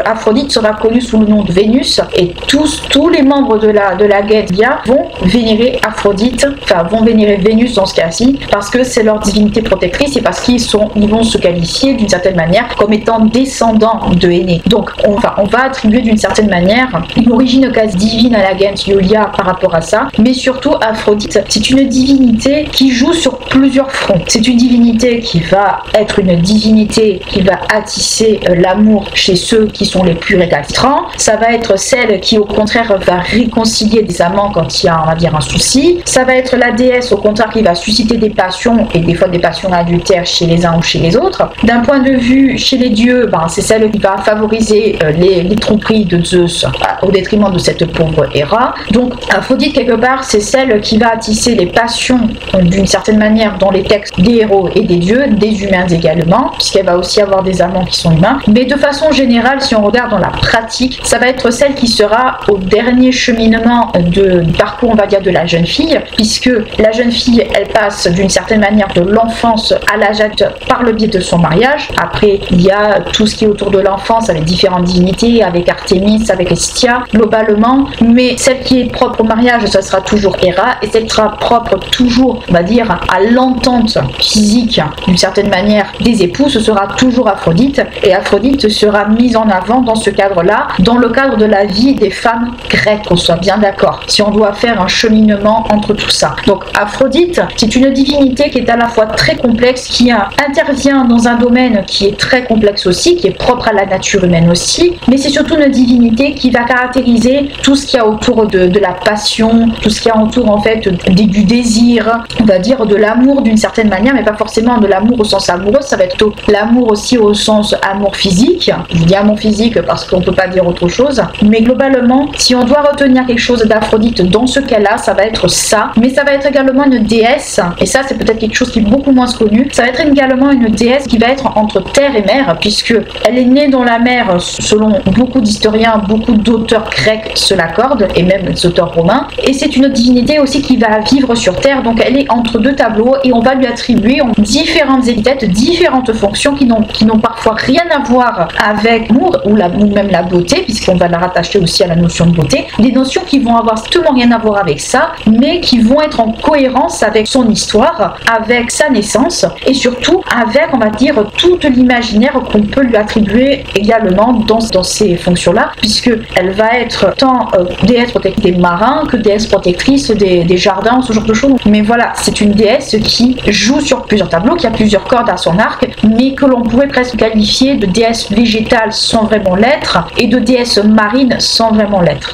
Aphrodite sera connue sous le nom de Vénus, et tous les membres de la Gaïa vont vénérer Aphrodite, enfin vont vénérer Vénus dans ce cas-ci, parce que c'est leur divinité protectrice et parce qu'ils vont se qualifier d'une certaine manière comme étant descendants de Énée. Donc on va attribuer d'une certaine manière une origine quasi divine à la gens Iulia par rapport à ça, mais surtout Aphrodite, c'est une divinité qui joue sur plusieurs fronts. C'est une divinité qui va être une divinité qui va attisser l'amour chez ceux qui sont les plus récalcitrants. Ça va être celle qui au contraire va réconcilier des amants quand il y a, on va dire, un souci. Ça va être la déesse au contraire qui va susciter des passions, et des fois des passions adultères chez les uns ou chez les autres. D'un point de vue chez les dieux, c'est celle qui va favoriser les tromperies de Zeus au détriment de cette pauvre Héra. Donc Aphrodite quelque part c'est celle qui va attisser les passions d'une certaine manière dans les textes des héros et des dieux, des humains également, puisqu'elle va aussi avoir des des amants qui sont humains. Mais de façon générale, si on regarde dans la pratique, ça va être celle qui sera au dernier cheminement du parcours, on va dire, de la jeune fille, puisque la jeune fille, elle passe d'une certaine manière de l'enfance à l'âge adulte par le biais de son mariage. Après, il y a tout ce qui est autour de l'enfance avec différentes divinités, avec Artémis, avec Hestia, globalement. Mais celle qui est propre au mariage, ça sera toujours Héra, et celle qui sera propre toujours, on va dire, à l'entente physique, d'une certaine manière, des époux, ce sera toujours Aphrodite. Et Aphrodite sera mise en avant dans ce cadre-là, dans le cadre de la vie des femmes grecques, qu'on soit bien d'accord, si on doit faire un cheminement entre tout ça. Donc Aphrodite, c'est une divinité qui est à la fois très complexe, qui intervient dans un domaine qui est très complexe aussi, qui est propre à la nature humaine aussi, mais c'est surtout une divinité qui va caractériser tout ce qu'il y a autour de la passion, tout ce qu'il y a autour en fait du désir, on va dire de l'amour d'une certaine manière, mais pas forcément de l'amour au sens amoureux, ça va être plutôt l'amour aussi au sens amour physique. Je dis amour physique parce qu'on peut pas dire autre chose, mais globalement, si on doit retenir quelque chose d'Aphrodite dans ce cas-là, ça va être ça, mais ça va être également une déesse, et ça c'est peut-être quelque chose qui est beaucoup moins connu, ça va être également une déesse qui va être entre terre et mer, puisque elle est née dans la mer, selon beaucoup d'historiens, beaucoup d'auteurs grecs se l'accordent, et même des auteurs romains, et c'est une divinité aussi qui va vivre sur terre, donc elle est entre deux tableaux, et on va lui attribuer différentes épithètes, différentes fonctions qui n'ont parfois rien à voir avec l'amour ou même la beauté, puisqu'on va la rattacher aussi à la notion de beauté, des notions qui vont avoir strictement rien à voir avec ça, mais qui vont être en cohérence avec son histoire, avec sa naissance, et surtout avec, on va dire, toute l'imaginaire qu'on peut lui attribuer également dans ces fonctions-là, puisque elle va être tant déesse protectrice des marins que déesse protectrice des jardins, ce genre de choses. Mais voilà, c'est une déesse qui joue sur plusieurs tableaux, qui a plusieurs cordes à son arc, mais que l'on pourrait presque qualifier de déesse végétale sans vraiment l'être, et de déesse marine sans vraiment l'être.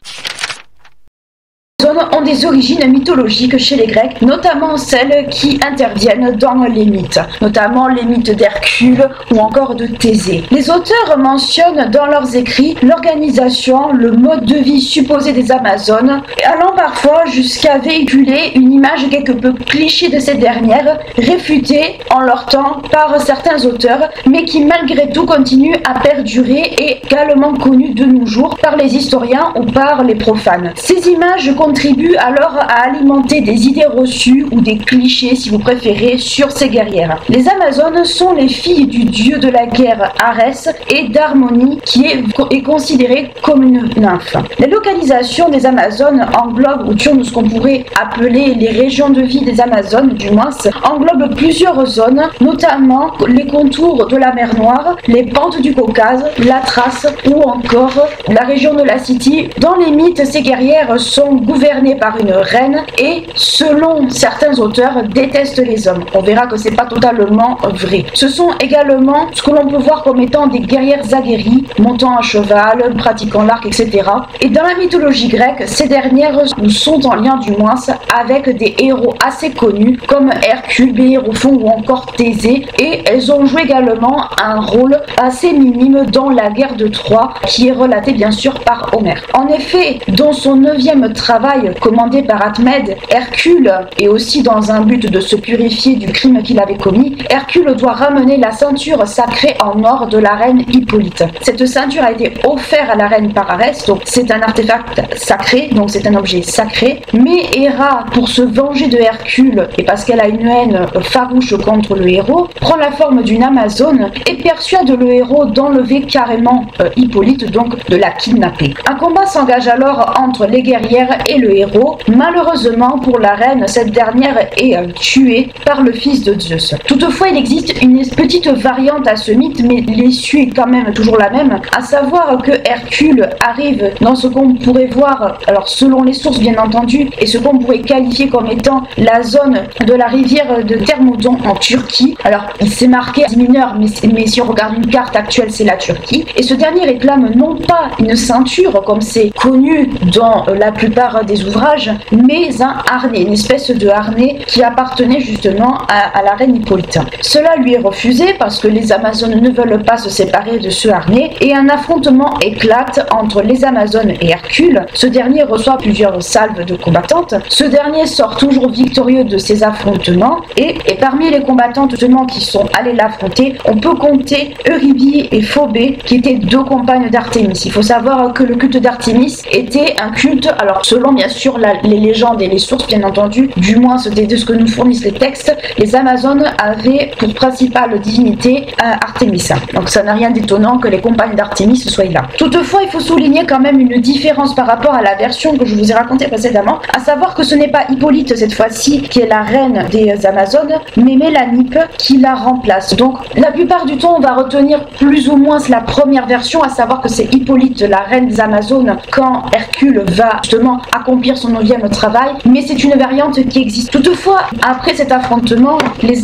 Ont des origines mythologiques chez les Grecs, notamment celles qui interviennent dans les mythes, notamment les mythes d'Hercule ou encore de Thésée. Les auteurs mentionnent dans leurs écrits l'organisation, le mode de vie supposé des Amazones, allant parfois jusqu'à véhiculer une image quelque peu cliché de ces dernières, réfutée en leur temps par certains auteurs, mais qui malgré tout continue à perdurer et également connue de nos jours par les historiens ou par les profanes. Ces images contribuent alors à alimenter des idées reçues ou des clichés, si vous préférez, sur ces guerrières. Les Amazones sont les filles du dieu de la guerre Arès et d'harmonie qui est considéré comme une nymphe. La localisation des Amazones englobe, ou sur ce qu'on pourrait appeler les régions de vie des Amazones, du moins, englobe plusieurs zones, notamment les contours de la mer Noire, les pentes du Caucase, la Thrace ou encore la région de la Scythie. Dans les mythes, ces guerrières sont gouvernées par une reine et, selon certains auteurs, détestent les hommes. On verra que c'est pas totalement vrai. Ce sont également ce que l'on peut voir comme étant des guerrières aguerries, montant à cheval, pratiquant l'arc, etc. Et dans la mythologie grecque, ces dernières sont en lien du moins avec des héros assez connus comme Hercule, Bélérophon ou encore Thésée, et elles ont joué également un rôle assez minime dans la guerre de Troie, qui est relatée bien sûr par Homère. En effet, dans son 9e travail commandé par Admède, Hercule, et aussi dans un but de se purifier du crime qu'il avait commis, Hercule doit ramener la ceinture sacrée en or de la reine Hippolyte. Cette ceinture a été offerte à la reine par Arès, donc c'est un artefact sacré, donc c'est un objet sacré, mais Héra, pour se venger de Hercule, et parce qu'elle a une haine farouche contre le héros, prend la forme d'une Amazone et persuade le héros d'enlever carrément Hippolyte, donc de la kidnapper. Un combat s'engage alors entre les guerrières et le héros. Malheureusement pour la reine, cette dernière est tuée par le fils de Zeus. Toutefois, il existe une petite variante à ce mythe, mais l'issue est quand même toujours la même, à savoir que Hercule arrive dans ce qu'on pourrait voir, alors selon les sources bien entendu, et ce qu'on pourrait qualifier comme étant la zone de la rivière de Thermodon en Turquie. Alors il s'est marqué mineur, mais si on regarde une carte actuelle, c'est la Turquie. Et ce dernier réclame non pas une ceinture comme c'est connu dans la plupart des ouvrages, mais un harnais, une espèce de harnais qui appartenait justement à la reine Hippolyte. Cela lui est refusé parce que les Amazones ne veulent pas se séparer de ce harnais et un affrontement éclate entre les Amazones et Hercule. Ce dernier reçoit plusieurs salves de combattantes. Ce dernier sort toujours victorieux de ces affrontements et parmi les combattantes justement qui sont allées l'affronter, on peut compter Eurybie et Phobé qui étaient deux compagnes d'Artémis. Il faut savoir que le culte d'Artémis était un culte, alors selon bien sûr les légendes et les sources bien entendu, du moins de ce que nous fournissent les textes, les Amazones avaient pour principale divinité Artémis. Donc ça n'a rien d'étonnant que les compagnes d'Artémis soient là. Toutefois, il faut souligner quand même une différence par rapport à la version que je vous ai racontée précédemment, à savoir que ce n'est pas Hippolyte cette fois-ci qui est la reine des Amazones, mais Mélanippe qui la remplace. Donc la plupart du temps, on va retenir plus ou moins la première version, à savoir que c'est Hippolyte, la reine des Amazones, quand Hercule va justement accomplir son 9e travail, mais c'est une variante qui existe. Toutefois, après cet affrontement,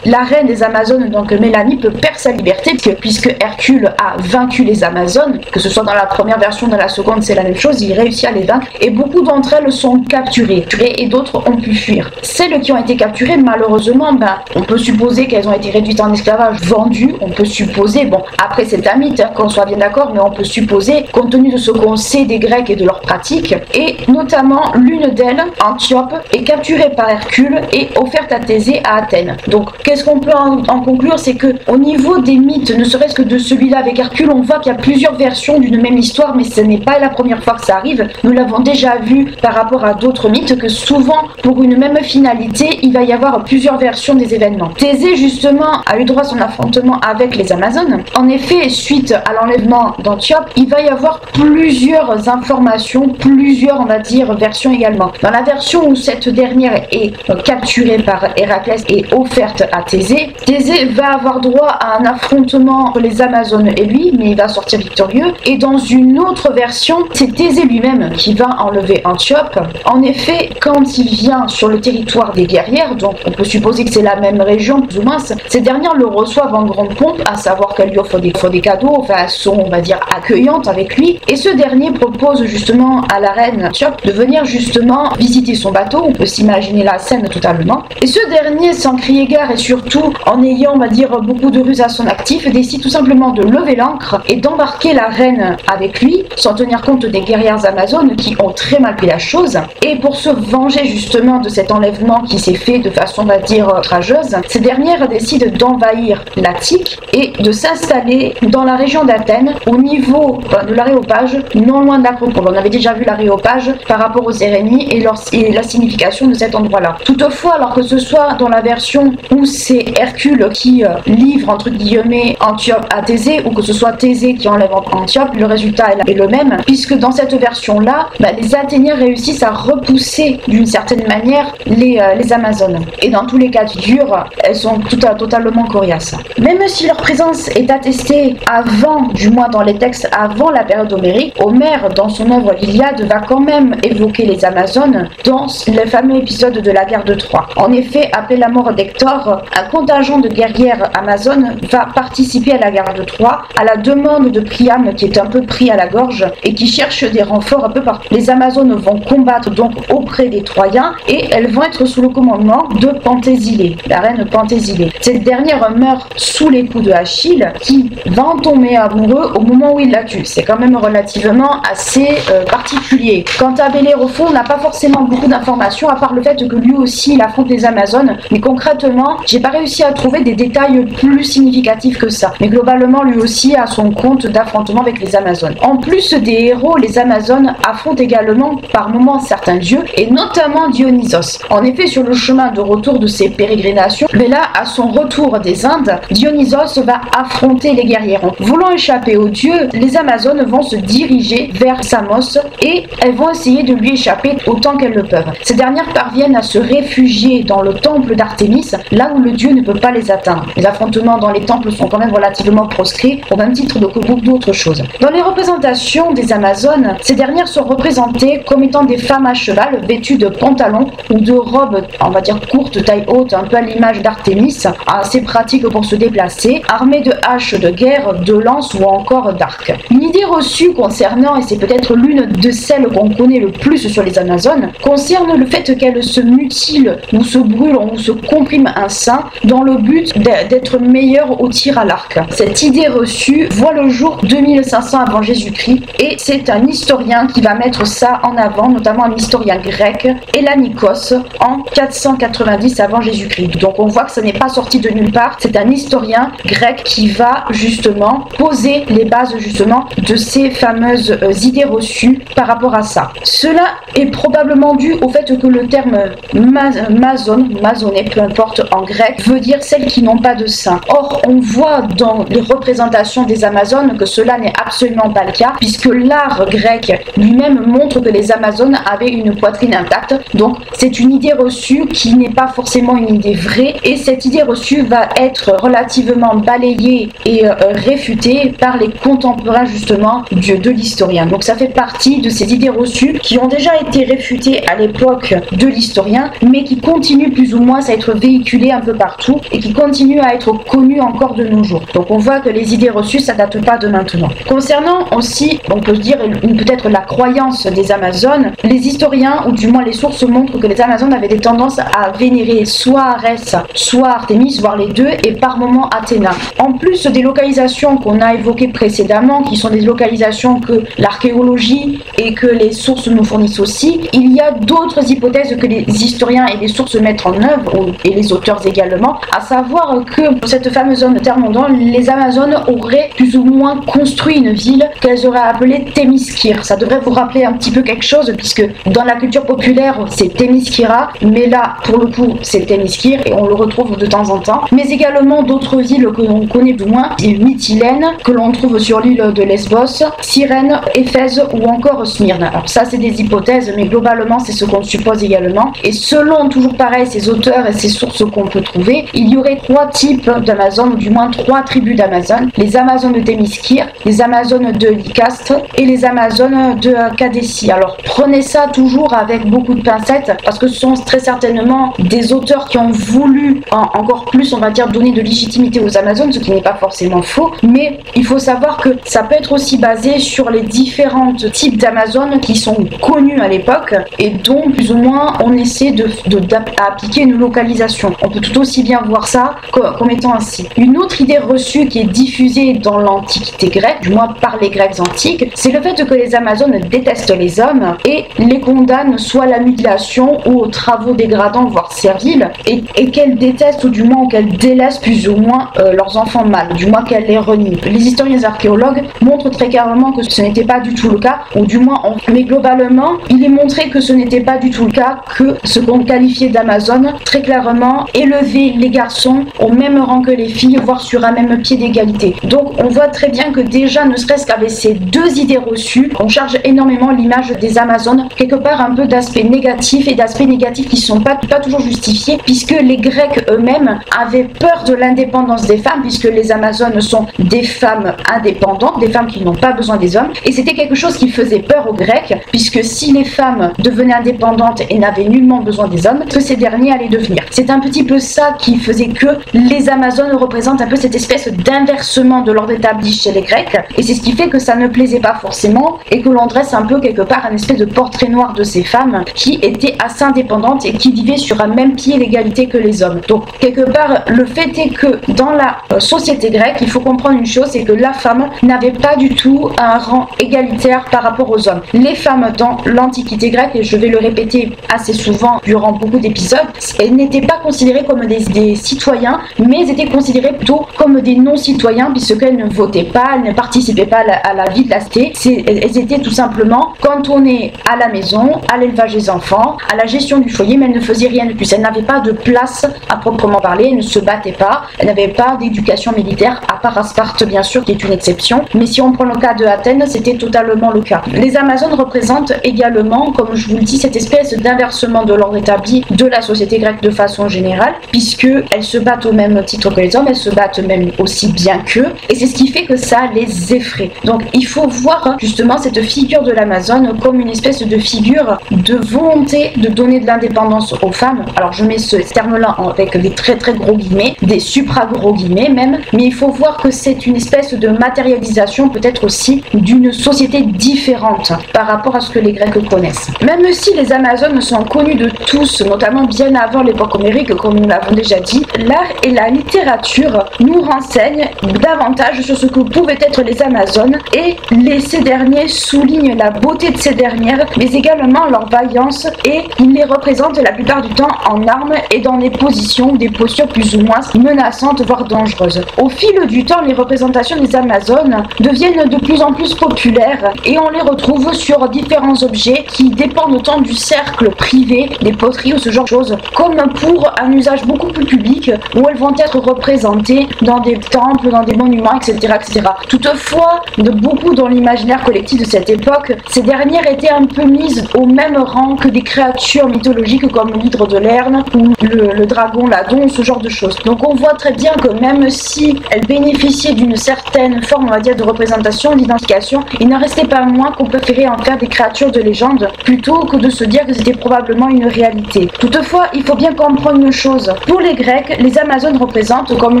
la reine des Amazones, donc Mélanippe, perd sa liberté puisque Hercule a vaincu les Amazones, que ce soit dans la première version ou dans la seconde, c'est la même chose, il réussit à les vaincre et beaucoup d'entre elles sont capturées et d'autres ont pu fuir. Celles qui ont été capturées, malheureusement, on peut supposer qu'elles ont été réduites en esclavage, vendues, on peut supposer, bon, après c'est un mythe, qu'on soit bien d'accord, mais on peut supposer, compte tenu de ce qu'on sait des Grecs et de leurs pratiques, et notamment l'une d'elles, Antiope, est capturée par Hercule et offerte à Thésée à Athènes. Donc, qu'est-ce qu'on peut en conclure, c'est que au niveau des mythes, ne serait-ce que de celui-là avec Hercule, on voit qu'il y a plusieurs versions d'une même histoire, mais ce n'est pas la première fois que ça arrive. Nous l'avons déjà vu par rapport à d'autres mythes, que souvent, pour une même finalité, il va y avoir plusieurs versions des événements. Thésée, justement, a eu droit à son affrontement avec les Amazones. En effet, suite à l'enlèvement d'Antiope, il va y avoir plusieurs informations, plusieurs, on va dire, versions également. Dans la version où cette dernière est capturée par Héraclès et offerte à Thésée, Thésée va avoir droit à un affrontement entre les Amazones et lui, mais il va sortir victorieux. Et dans une autre version, c'est Thésée lui-même qui va enlever Antiope. En effet, quand il vient sur le territoire des guerrières, donc on peut supposer que c'est la même région, plus ou moins, ces dernières le reçoivent en grande pompe, à savoir qu'elles lui offrent des cadeaux, enfin elles sont, on va dire, accueillantes avec lui. Et ce dernier propose justement à la reine Antiope de venir justement visiter son bateau, on peut s'imaginer la scène totalement. Et ce dernier, sans crier gare et surtout en ayant, on va dire, beaucoup de ruses à son actif, décide tout simplement de lever l'ancre et d'embarquer la reine avec lui, sans tenir compte des guerrières amazones qui ont très mal pris la chose. Et pour se venger justement de cet enlèvement qui s'est fait de façon, on va dire, outrageuse, ces dernières décident d'envahir l'Attique et de s'installer dans la région d'Athènes, au niveau de l'aréopage, non loin de l'Acropole. On avait déjà vu l'aréopage par rapport aux Érénies et la signification de cet endroit-là. Toutefois, alors que ce soit dans la version où c'est Hercule qui livre, entre guillemets, Antiope à Thésée, ou que ce soit Thésée qui enlève Antiope, le résultat est le même, puisque dans cette version-là, les Athéniens réussissent à repousser d'une certaine manière les Amazones. Et dans tous les cas de figure, elles sont totalement coriaces. Même si leur présence est attestée avant, du moins dans les textes, avant la période homérique, Homère, dans son œuvre l'Iliade, va quand même évoquer les Amazones dans le fameux épisode de la guerre de Troie. En effet, après la mort d'Hector, un contingent de guerrières amazones va participer à la guerre de Troie, à la demande de Priam qui est un peu pris à la gorge et qui cherche des renforts un peu partout. Les Amazones vont combattre donc auprès des Troyens et elles vont être sous le commandement de Penthésile, la reine Penthésile. Cette dernière meurt sous les coups de Achille qui va en tomber amoureux au moment où il la tue. C'est quand même relativement assez particulier. Quant à Bellérophon, on n'a pas forcément beaucoup d'informations à part le fait que lui aussi il affronte les Amazones, mais concrètement j'ai pas réussi à trouver des détails plus significatifs que ça. Mais globalement lui aussi a son compte d'affrontement avec les Amazones. En plus des héros, les Amazones affrontent également par moments certains dieux et notamment Dionysos. En effet, sur le chemin de retour de ses pérégrinations, mais là à son retour des Indes, Dionysos va affronter les guerrières. Voulant échapper aux dieux, les Amazones vont se diriger vers Samos et elles vont essayer de lui échapper autant qu'elles le peuvent. Ces dernières parviennent à se réfugier dans le temple d'Artémis, là où le dieu ne peut pas les atteindre. Les affrontements dans les temples sont quand même relativement proscrits, au même titre que beaucoup d'autres choses. Dans les représentations des Amazones, ces dernières sont représentées comme étant des femmes à cheval, vêtues de pantalons ou de robes, on va dire courtes, taille haute, un peu à l'image d'Artémis, assez pratiques pour se déplacer, armées de haches de guerre, de lances ou encore d'arcs. Une idée reçue concernant, et c'est peut-être l'une de celles qu'on connaît le plus sur les Amazones concerne le fait qu'elles se mutilent ou se brûlent ou se compriment un sein dans le but d'être meilleures au tir à l'arc. Cette idée reçue voit le jour 2500 avant Jésus-Christ et c'est un historien qui va mettre ça en avant, notamment un historien grec, Hélanikos, en 490 avant Jésus-Christ. Donc on voit que ça n'est pas sorti de nulle part, c'est un historien grec qui va justement poser les bases justement de ces fameuses idées reçues par rapport à ça. Cela est probablement dû au fait que le terme mazoné, peu importe en grec, veut dire celles qui n'ont pas de sein. Or, on voit dans les représentations des Amazones que cela n'est absolument pas le cas, puisque l'art grec lui-même montre que les Amazones avaient une poitrine intacte. Donc, c'est une idée reçue qui n'est pas forcément une idée vraie, et cette idée reçue va être relativement balayée et réfutée par les contemporains justement de l'historien. Donc, ça fait partie de ces idées reçues qui ont déjà été réfutées à l'époque de l'historien, mais qui continuent plus ou moins à être véhiculées un peu partout et qui continuent à être connues encore de nos jours. Donc on voit que les idées reçues, ça date pas de maintenant. Concernant aussi, on peut dire peut-être la croyance des Amazones, les historiens, ou du moins les sources montrent que les Amazones avaient des tendances à vénérer soit Arès, soit Artémis, voire les deux, et par moments Athéna. En plus des localisations qu'on a évoquées précédemment, qui sont des localisations que l'archéologie et que les sources nous fournissent aussi, il y a d'autres hypothèses que les historiens et les sources mettent en œuvre, et les auteurs également, à savoir que pour cette fameuse zone de Terre-Mondant, les Amazones auraient plus ou moins construit une ville qu'elles auraient appelée Témiskyre. Ça devrait vous rappeler un petit peu quelque chose, puisque dans la culture populaire, c'est Témiskyra, mais là, pour le coup, c'est Témiskyre, et on le retrouve de temps en temps. Mais également d'autres villes que l'on connaît plus ou moins, Mytilène, que l'on trouve sur l'île de Lesbos, Cyrène, Éphèse ou encore Smyrne. Alors ça, c'est des hypothèses, mais globalement, c'est ce qu'on suppose également. Et selon, toujours pareil, ces auteurs et ces sources qu'on peut trouver, il y aurait 3 types d'Amazones, ou du moins 3 tribus d'Amazones. Les Amazones de Témiskyre, les Amazones de Lycaste et les Amazones de Cadécie. Alors prenez ça toujours avec beaucoup de pincettes, parce que ce sont très certainement des auteurs qui ont voulu encore plus, on va dire, donner de légitimité aux Amazones, ce qui n'est pas forcément faux, mais il faut savoir que ça peut être aussi basé sur les différents types d'Amazones qui sont connus à l'époque et dont plus ou moins on essaie d'appliquer une localisation. On peut tout aussi bien voir ça comme étant ainsi. Une autre idée reçue qui est diffusée dans l'Antiquité grecque, du moins par les Grecs antiques, c'est le fait que les Amazones détestent les hommes et les condamnent soit à la mutilation ou aux travaux dégradants, voire serviles, et qu'elles détestent, ou du moins qu'elles délaissent plus ou moins leurs enfants mâles, du moins qu'elles les renient. Les historiens archéologues montrent très clairement que ce n'était pas du tout le cas, ou du moins, mais globalement, il est montré que ce n'était pas du tout le cas, que ce qu'on qualifiait d'Amazone, très clairement, élevait les garçons au même rang que les filles, voire sur un même pied d'égalité. Donc on voit très bien que déjà, ne serait-ce qu'avec ces 2 idées reçues, on charge énormément l'image des Amazones, quelque part un peu d'aspects négatifs, et d'aspects négatifs qui ne sont pas toujours justifiés, puisque les Grecs eux-mêmes avaient peur de l'indépendance des femmes, puisque les Amazones sont des femmes indépendantes, des femmes qui n'ont pas besoin des hommes, et c'était quelque chose qui faisait peur aux Grecs, puisque si les femmes devenaient indépendantes et n'avaient nullement besoin des hommes, que ces derniers allaient devenir. C'est un petit peu ça qui faisait que les Amazones représentent un peu cette espèce d'inversement de l'ordre établi chez les Grecs, et c'est ce qui fait que ça ne plaisait pas forcément, et que l'on dresse un peu quelque part un espèce de portrait noir de ces femmes qui étaient assez indépendantes et qui vivaient sur un même pied d'égalité que les hommes. Donc quelque part, le fait est que dans la société grecque, il faut comprendre une chose, c'est que la femme n'avait pas du tout un rang égalitaire par rapport aux hommes. Les femmes dans l'Antiquité grecque, et je vais le répéter assez souvent durant beaucoup d'épisodes, elles n'étaient pas considérées comme des citoyens, mais elles étaient considérées plutôt comme des non-citoyens, puisqu'elles ne votaient pas, elles ne participaient pas à la vie de la cité. Elles étaient tout simplement cantonnées à la maison, à l'élevage des enfants, à la gestion du foyer, mais elles ne faisaient rien de plus. Elles n'avaient pas de place à proprement parler, elles ne se battaient pas, elles n'avaient pas d'éducation militaire, à part à Sparte bien sûr, qui est une exception, mais si on prend le cas de Athènes, c'était totalement le cas. Les Amazones représentent également, comme je vous le dis, cette espèce d'inversement de l'ordre établi de la société grecque de façon générale, puisque elles se battent au même titre que les hommes, elles se battent même aussi bien qu'eux, et c'est ce qui fait que ça les effraie. Donc il faut voir justement cette figure de l'Amazone comme une espèce de figure de volonté de donner de l'indépendance aux femmes. Alors je mets ce terme-là avec des très très gros guillemets, des supra gros guillemets même, mais il faut voir que c'est une espèce de matérialisation peut-être aussi d'une société différente par rapport à ce que les Grecs connaissent. Même si les Amazones sont connues de tous, notamment bien avant l'époque homérique, comme nous l'avons déjà dit, l'art et la littérature nous renseignent davantage sur ce que pouvaient être les Amazones et ces derniers soulignent la beauté de ces dernières, mais également leur vaillance, et ils les représentent la plupart du temps en armes et dans des positions ou des postures plus ou moins menaçantes, voire dangereuses. Au fil du temps, les représentations des Amazones deviennent de plus en plus populaires et on les retrouve sur différents objets qui dépendent tant du cercle privé, des poteries ou ce genre de choses, comme pour un usage beaucoup plus public où elles vont être représentées dans des temples, dans des monuments, etc. etc. Toutefois, beaucoup dans l'imaginaire collectif de cette époque, ces dernières étaient un peu mises au même rang que des créatures mythologiques comme l'hydre de Lerne ou le dragon Ladon, ce genre de choses. Donc on voit très bien que même si elles bénéficiaient d'une certaine forme, on va dire, de représentation, d'identification, il n'en restait pas moins qu'on préférait en faire des créatures de légende plutôt que de se dire que c'était probablement une réalité. Toutefois, il faut bien comprendre une chose. Pour les Grecs, les Amazones représentent, comme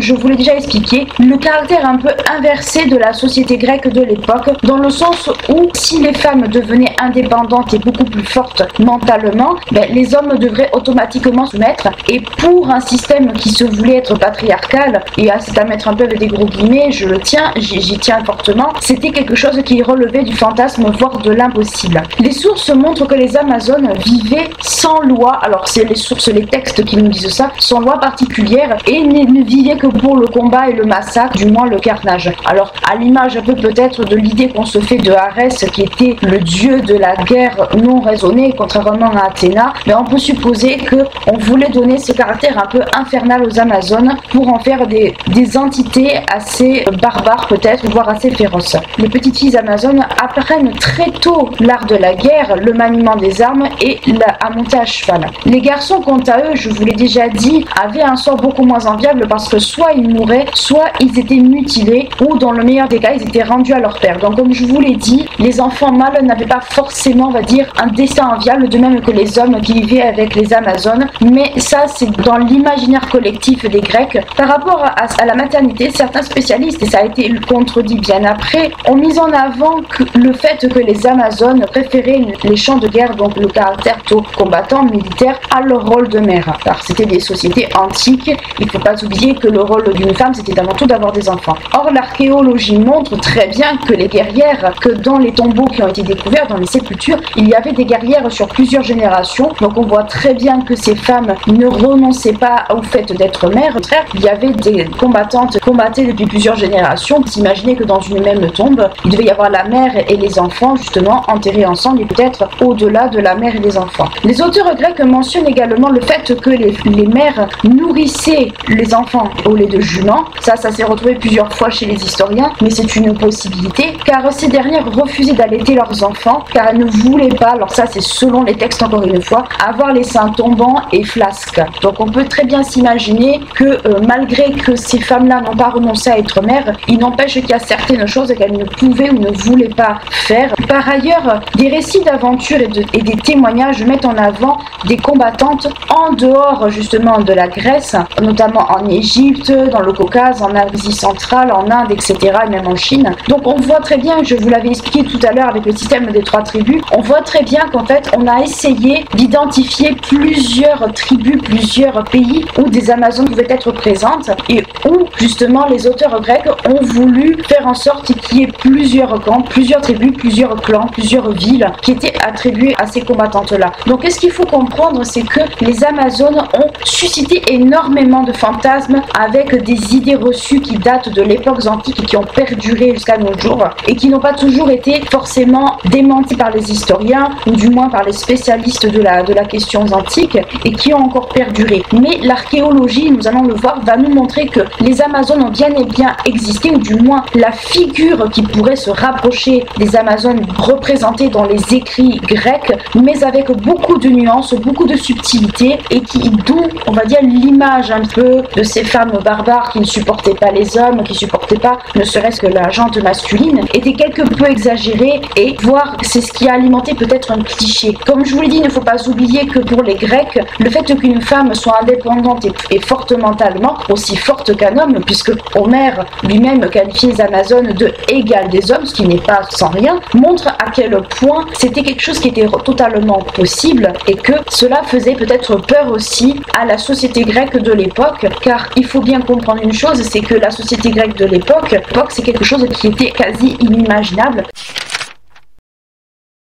je vous l'ai déjà expliqué, le caractère un peu inversé de la société grecque de l'époque, dans le sens où si les femmes devenaient indépendantes et beaucoup plus fortes mentalement, les hommes devraient automatiquement se soumettre, et pour un système qui se voulait être patriarcal, et c'est à mettre un peu avec des gros guillemets, j'y tiens fortement, c'était quelque chose qui relevait du fantasme, voire de l'impossible. Les sources montrent que les Amazones vivaient sans loi, alors c'est les sources, les textes qui nous disent ça, sans loi particulière, et ne vivaient que pour le combat et le massacre, du moins le carnage. Alors à l'image un peu peut-être de l'idée qu'on se fait de Arès, qui était le dieu de la guerre non raisonnée, contrairement à Athéna, mais on peut supposer qu'on voulait donner ce caractère un peu infernal aux Amazones pour en faire des entités assez barbares peut-être, voire assez féroces. Les petites filles Amazones apprennent très tôt l'art de la guerre, le maniement des armes et à monter à cheval. Les garçons, quant à eux, je vous l'ai déjà dit, avaient un sort beaucoup moins enviable parce que soit ils mouraient, soit ils étaient mutilés, ou dans le meilleur des cas, ils étaient rendus à leur père. Donc comme je vous l'ai dit, les enfants mâles n'avaient pas forcément, on va dire, un destin enviable, de même que les hommes qui vivaient avec les Amazones, mais ça c'est dans l'imaginaire collectif des Grecs. Par rapport à la maternité, certains spécialistes, et ça a été contredit bien après, ont mis en avant le fait que les Amazones préféraient les champs de guerre, donc le caractère tôt combattant, militaire, à leur rôle de mère. Car c'était des sociétés antiques, il ne faut pas oublier que le rôle d'une femme c'était avant tout d'avoir des enfants. Or l'archéologie montre très bien que les guerrières, que dans les tombeaux qui ont été découverts, dans les sépultures, il y avait des guerrières sur plusieurs générations, donc on voit très bien que ces femmes ne renonçaient pas au fait d'être mères. Au contraire, il y avait des combattantes qui combattaient depuis plusieurs générations. Vous imaginez que dans une même tombe, il devait y avoir la mère et les enfants justement enterrés ensemble, et peut-être au-delà de la mère et des enfants. Les auteurs grecs mentionnent également le fait que les mères nourrissaient les enfants au lait de jument. Ça s'est retrouvé plusieurs fois chez les historiens, mais c'est une possibilité, car ces dernières refusaient d'allaiter leurs enfants, car elles ne voulaient pas, alors ça c'est selon les textes encore une fois, avoir les seins tombants et flasques. Donc on peut très bien s'imaginer que malgré que ces femmes-là n'ont pas renoncé à être mères, il n'empêche qu'il y a certaines choses qu'elles ne pouvaient ou ne voulaient pas faire. Par ailleurs, des récits d'aventure et des témoignages mettent en avant des combattantes en dehors justement de la Grèce, notamment en Égypte, dans le Caucase, en Asie centrale, en Inde, etc., et même en Chine. Donc on voit très bien, je vous l'avais expliqué tout à l'heure avec le système des 3 tribus, on voit très bien qu'en fait on a essayé d'identifier plusieurs tribus, plusieurs pays où des Amazones pouvaient être présentes, et où justement les auteurs grecs ont voulu faire en sorte qu'il y ait plusieurs camps, plusieurs tribus, plusieurs clans, plusieurs villes qui étaient attribuées à ces combattantes-là. Donc ce qu'il faut comprendre, c'est que les Amazones ont suscité énormément de fantasmes avec des idées reçues qui datent de l'époque antique et qui ont perduré jusqu'à nos jours et qui n'ont pas toujours été forcément démenties par les historiens ou du moins par les spécialistes de la question antique, et qui ont encore perduré. Mais l'archéologie, nous allons le voir, va nous montrer que les Amazones ont bien et bien existé, ou du moins la figure qui pourrait se rapprocher des Amazones représentées dans les écrits grecs, mais avec beaucoup de nuances, beaucoup de subtilité, et d'où, on va dire, l'image un peu de ces femmes barbares qui ne supportaient pas les hommes, qui ne supportaient pas ne serait-ce que la jante masculine, était quelque peu exagérée, et voire c'est ce qui a alimenté peut-être un cliché. Comme je vous l'ai dit, il ne faut pas oublier que pour les Grecs, le fait qu'une femme soit indépendante et forte mentalement, aussi forte qu'un homme, puisque Homère lui-même qualifie les Amazones de égales des hommes, ce qui n'est pas sans rien, montre à quel point c'était quelque chose qui était totalement possible et que cela faisait peut-être peur aussi à la société grecque de l'époque, car il faut bien comprendre une chose, c'est que la société grecque de l'époque, c'est quelque chose qui était quasi inimaginable.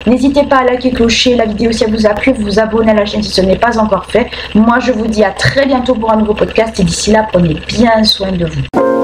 N'hésitez pas à liker, clocher la vidéo si elle vous a plu, vous abonner à la chaîne si ce n'est pas encore fait. Moi je vous dis à très bientôt pour un nouveau podcast et d'ici là prenez bien soin de vous.